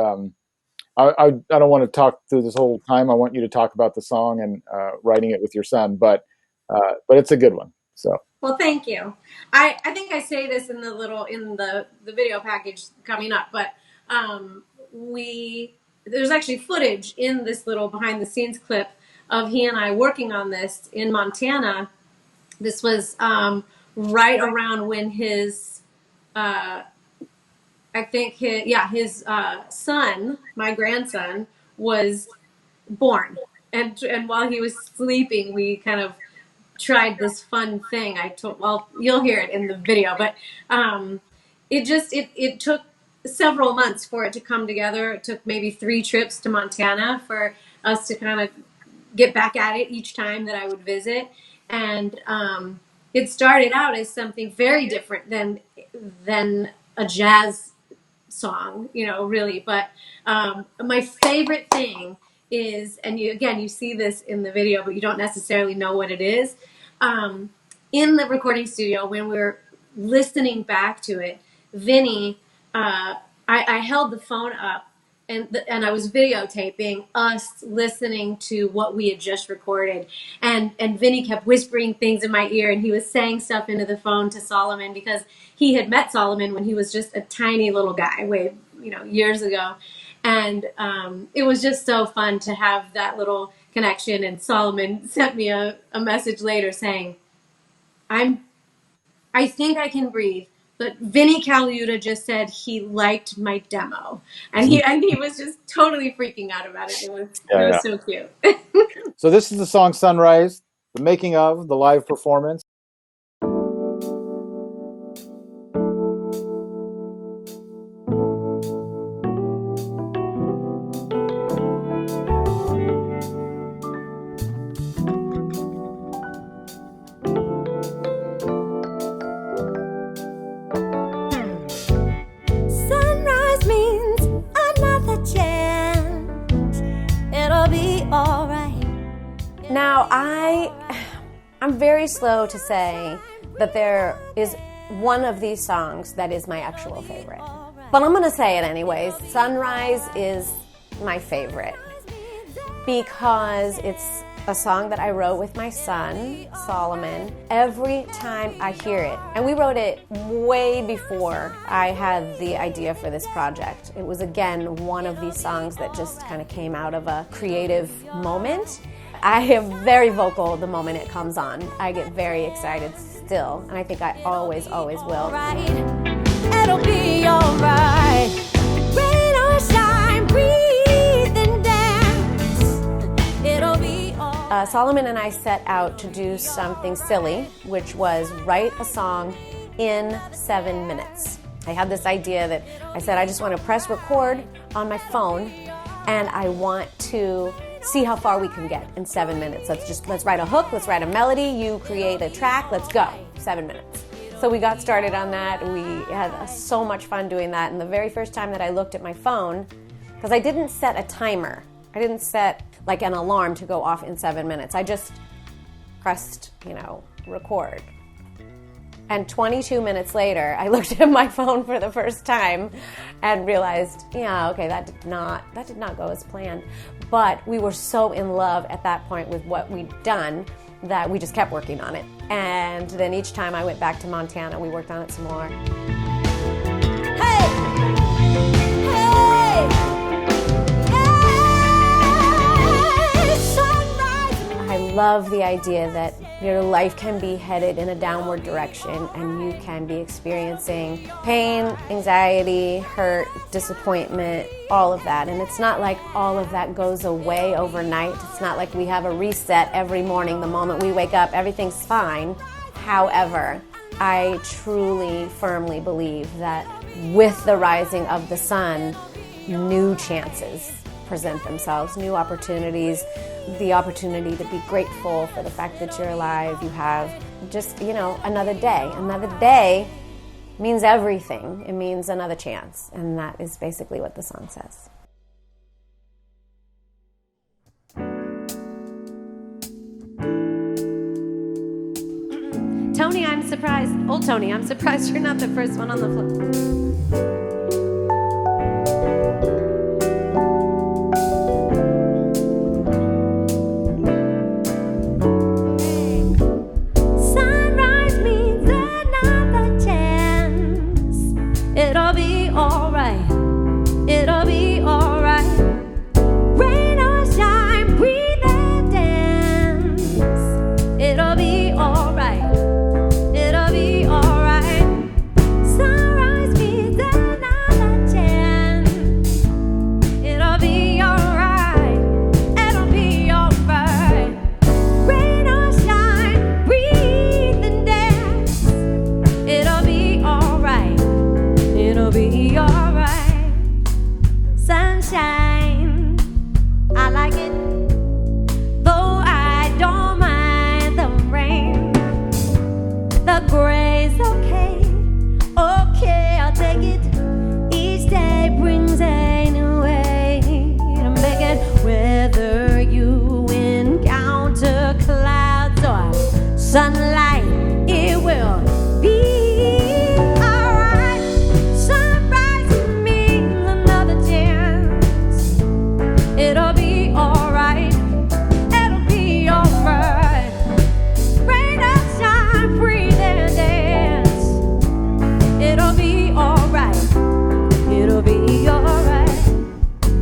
I don't want to talk through this whole time. I want you to talk about the song and writing it with your son, but it's a good one. So. Well, thank you. I think I say this in the video package coming up, but there's actually footage in this little behind the scenes clip of he and I working on this in Montana. This was right around when his his son, my grandson, was born, and while he was sleeping, we kind of tried this fun thing. You'll hear it in the video, but it took several months for it to come together. It took maybe 3 trips to Montana for us to kind of get back at it each time that I would visit, and it started out as something very different than a jazz song, really. But my favorite thing is, and you see this in the video, but you don't necessarily know what it is. In the recording studio, when we were listening back to it, Vinny, I held the phone up and I was videotaping us listening to what we had just recorded, and Vinny kept whispering things in my ear, and he was saying stuff into the phone to Solomon, because he had met Solomon when he was just a tiny little guy, years ago, and it was just so fun to have that little connection. And Solomon sent me a message later saying, I think I can breathe, but Vinny Caliuta just said he liked my demo, and he was just totally freaking out about it. It was so cute. So this is the song Sunrise, the making of, the live performance. Now, I'm very slow to say that there is one of these songs that is my actual favorite. But I'm going to say it anyways. Sunrise is my favorite because it's a song that I wrote with my son, Solomon. Every time I hear it, and we wrote it way before I had the idea for this project. It was, again, one of these songs that just kind of came out of a creative moment. I am very vocal the moment it comes on. I get very excited still, and I think I always, always will. It'll be alright. Rain or shine, breathe and dance. It'll be alright. Solomon and I set out to do something silly, which was write a song in 7 minutes. I had this idea that I said, I just want to press record on my phone, and I want to see how far we can get in 7 minutes. Let's write a hook, let's write a melody, you create a track, let's go. 7 minutes. So we got started on that. We had so much fun doing that. And the very first time that I looked at my phone, because I didn't set a timer, I didn't set like an alarm to go off in 7 minutes. I just pressed, record. And 22 minutes later, I looked at my phone for the first time and realized, that did not go as planned. But we were so in love at that point with what we'd done that we just kept working on it. And then each time I went back to Montana, we worked on it some more. Hey! Hey! Hey! Sunrise! I love the idea that your life can be headed in a downward direction and you can be experiencing pain, anxiety, hurt, disappointment, all of that. And it's not like all of that goes away overnight. It's not like we have a reset every morning. The moment we wake up, everything's fine. However, I truly, firmly believe that with the rising of the sun, new chances present themselves, new opportunities, the opportunity to be grateful for the fact that you're alive. You have just, another day. Another day means everything. It means another chance. And that is basically what the song says. Tony, I'm surprised. Old Tony, I'm surprised you're not the first one on the floor. alright. Sunshine, I like it, though I don't mind the rain. The gray's okay, okay, I'll take it. Each day brings a new way to make it. Whether you encounter clouds or sunlight, it will be alright. Sunrise means another chance. It'll be alright. It'll be alright. Rain or shine, breathe and dance. It'll be alright. It'll be alright.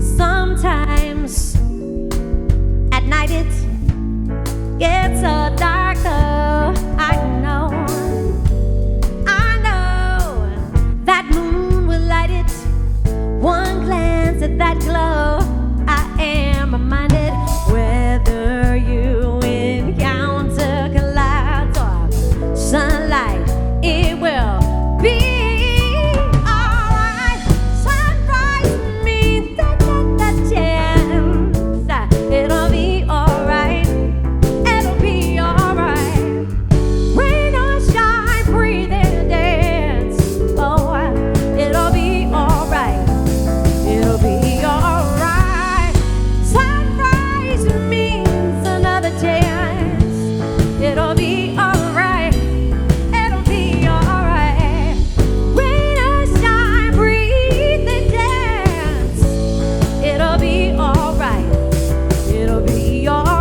Sometimes at night it gets so dark, though. I know that moon will light it. One glance at that glow, I am reminded. Whether you encounter clouds or sunlight, it will be alright. Sunrise means that chance. It'll be alright. It'll be alright. Rain or shine, breathe and dance. Oh, it'll be alright. It'll be alright. Sunrise means another chance. It'll be alright. It'll be alright. Rain or shine, breathe and dance. It'll be alright. It'll be alright.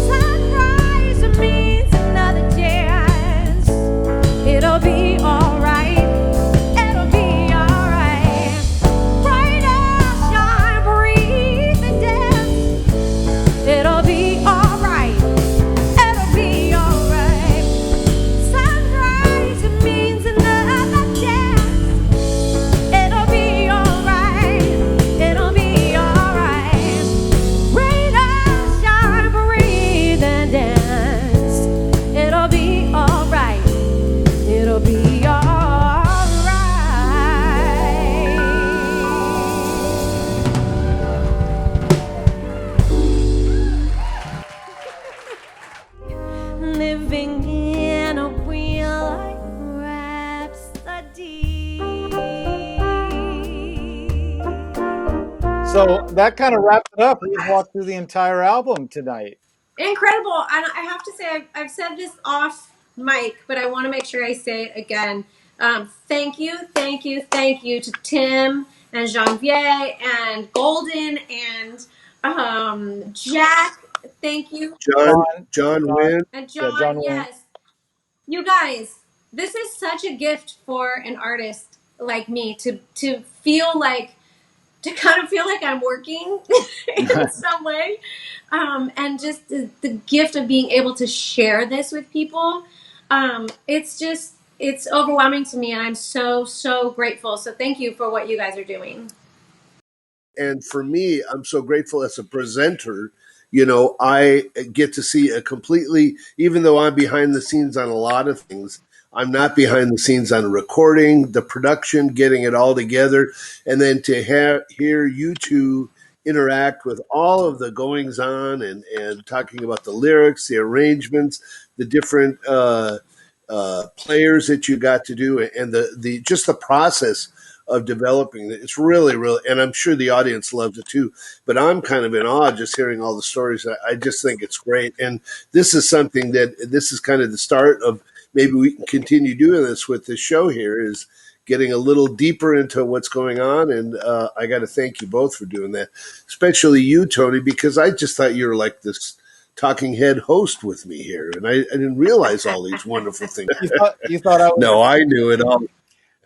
Sunrise means another chance. It'll be alright. It'll be alright. Rain or shine, breathe and dance. It'll be alright. It'll be alright. Sunrise means another chance. It'll be alright. It'll be alright. Rain or shine, breathe and dance. It'll be alright. It'll be alright. Living in a real life rhapsody. So that kind of wraps it up. We've walked through the entire album tonight. Incredible. And I have to say, I've said this off mic, but I want to make sure I say it again. Thank you to Tim and Janvier and Golden and Jack. Thank you. John Wynn. And Yeah, John, John Wayne. yes. You guys, this is such a gift for an artist like me to feel like, to kind of feel like I'm working in some way. And just the gift of being able to share this with people. It's overwhelming to me, and I'm so, so grateful. So thank you for what you guys are doing. And for me, I'm so grateful as a presenter. I get to see a completely, even though I'm behind the scenes on a lot of things, I'm not behind the scenes on recording, the production, getting it all together. And then to hear you two interact with all of the goings on and talking about the lyrics, the arrangements, the different players that you got to do, and the just the process of developing it. It's really, really, and I'm sure the audience loves it too. But I'm kind of in awe just hearing all the stories. I just think it's great, and this is something this is kind of the start of maybe we can continue doing this with this show here. Is getting a little deeper into what's going on, and I got to thank you both for doing that, especially you, Tony, because I just thought you were like this talking head host with me here, and I didn't realize all these wonderful things. You thought I was. No, I knew it all.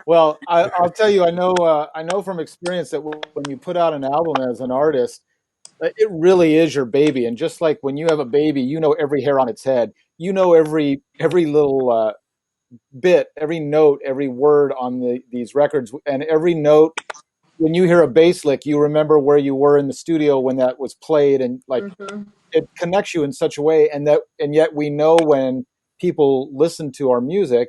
Well, I'll tell you, I know from experience that when you put out an album as an artist, it really is your baby. And just like when you have a baby, you know every hair on its head. You know every little bit, every note, every word on these records, and every note. When you hear a bass lick, you remember where you were in the studio when that was played, and like it connects you in such a way. And yet we know when people listen to our music,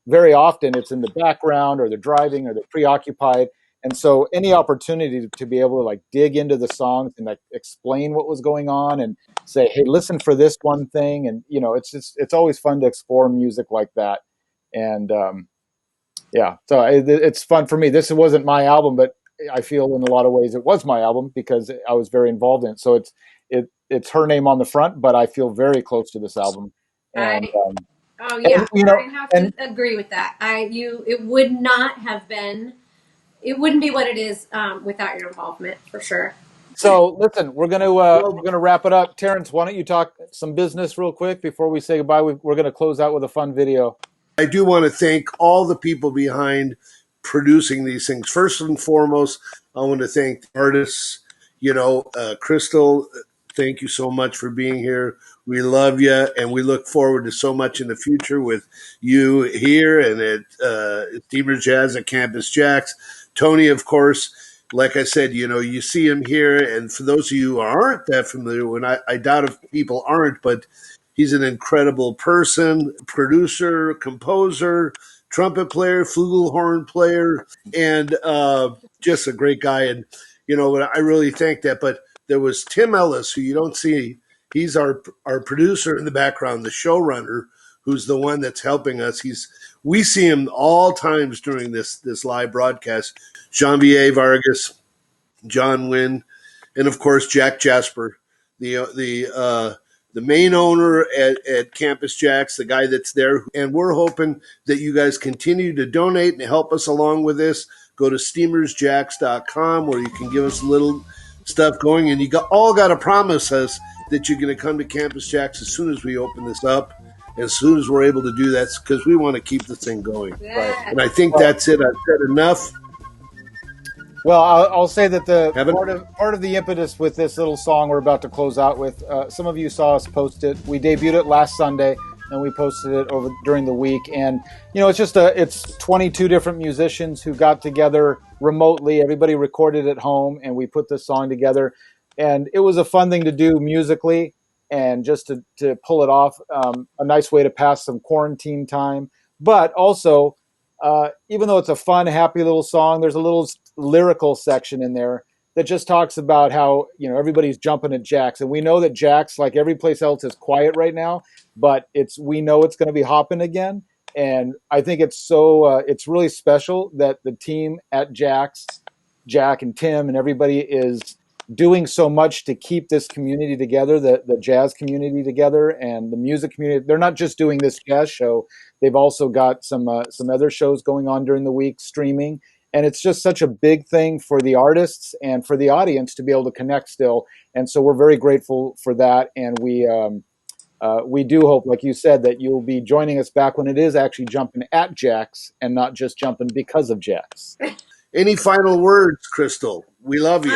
very often it's in the background, or they're driving, or they're preoccupied. And so any opportunity to be able to like dig into the songs and like explain what was going on and say, hey, listen for this one thing. And, you know, it's always fun to explore music like that. And, yeah, so it's fun for me. This wasn't my album, but I feel in a lot of ways it was my album because I was very involved in it. So it's her name on the front, but I feel very close to this album. And, oh yeah, and, you know, I have to agree with that. It would not have been. It wouldn't be what it is without your involvement, for sure. So listen, we're gonna wrap it up. Terence, why don't you talk some business real quick before we say goodbye? We're gonna close out with a fun video. I do want to thank all the people behind producing these things. First and foremost, I want to thank the artists. You know, Crystal, thank you so much for being here. We love you, and we look forward to so much in the future with you here and at Steamers Jazz at Campus JAX. Tony, of course, like I said, you know, you see him here, and for those of you who aren't that familiar, and I doubt if people aren't, but he's an incredible person, producer, composer, trumpet player, flugelhorn player, and just a great guy. And, you know, I really thank that. But there was Tim Ellis, who you don't see. He's our producer in the background, the showrunner, who's the one that's helping us. We see him all times during this live broadcast. Jean-Vier Vargas, John Wynn, and, of course, Jack Jasper, the main owner at Campus JAX, the guy that's there. And we're hoping that you guys continue to donate and help us along with this. Go to steamersjax.com where you can give us a little stuff going. And you all got to promise us that you're going to come to Campus JAX as soon as we open this up. As soon as we're able to do that, because we want to keep the thing going. Yeah. Right. And I think that's it. I've said enough. Well, I'll say that part of the impetus with this little song we're about to close out with, some of you saw us post it. We debuted it last Sunday, and we posted it over during the week. And you know, it's 22 different musicians who got together remotely. Everybody recorded at home, and we put this song together. And it was a fun thing to do musically, and just to pull it off. A nice way to pass some quarantine time, but also. Even though it's a fun, happy little song, there's a little lyrical section in there that just talks about how, you know, everybody's jumping at JAX. And we know that JAX, like every place else, is quiet right now, but we know it's going to be hopping again. And I think it's really special that the team at JAX, Jack and Tim and everybody is doing so much to keep this community together, the jazz community together and the music community. They're not just doing this jazz show. They've also got some other shows going on during the week, streaming. And it's just such a big thing for the artists and for the audience to be able to connect still. And so we're very grateful for that. And we do hope, like you said, that you'll be joining us back when it is actually jumping at JAX and not just jumping because of JAX. Any final words, Crystal? We love you.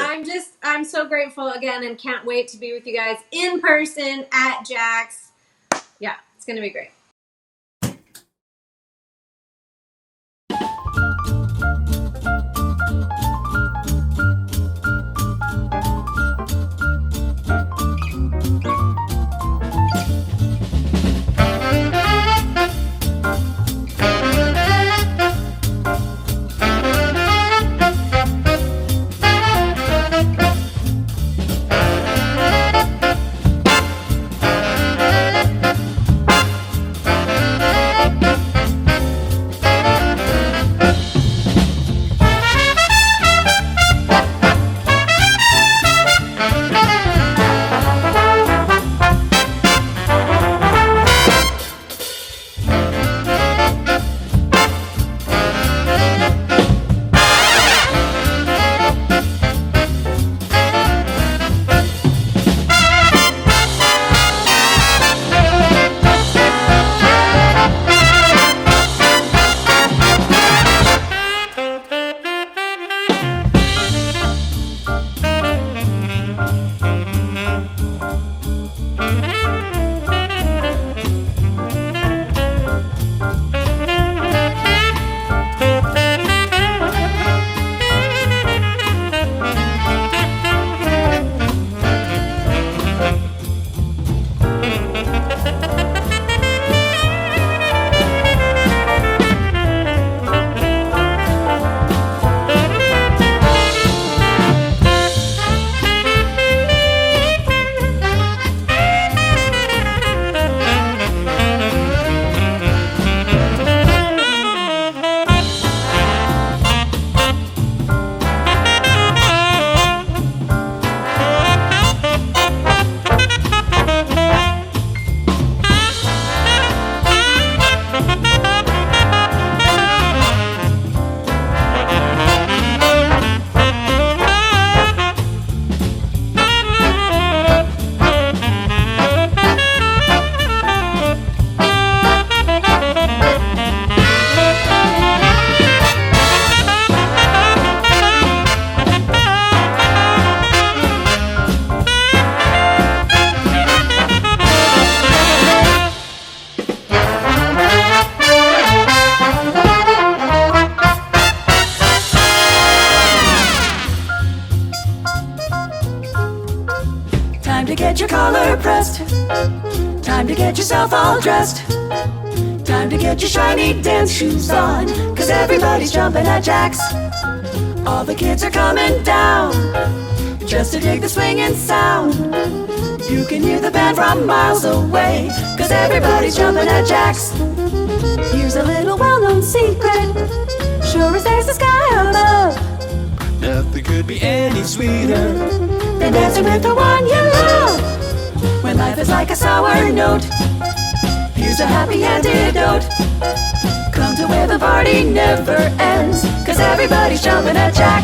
I'm so grateful again and can't wait to be with you guys in person at JAX. Yeah, it's going to be great. yourself all dressed. Time to get your shiny dance shoes on, 'cause everybody's jumping at Jax. All the kids are coming down, just to dig the swinging sound. You can hear the band from miles away, 'cause everybody's jumping at Jax. Here's a little well-known secret, sure as there's the sky above. Nothing could be any sweeter than dancing with the one you love. When life is like a sour note, here's a happy antidote. Come to where the party never ends, 'cause everybody's jumping at Jax.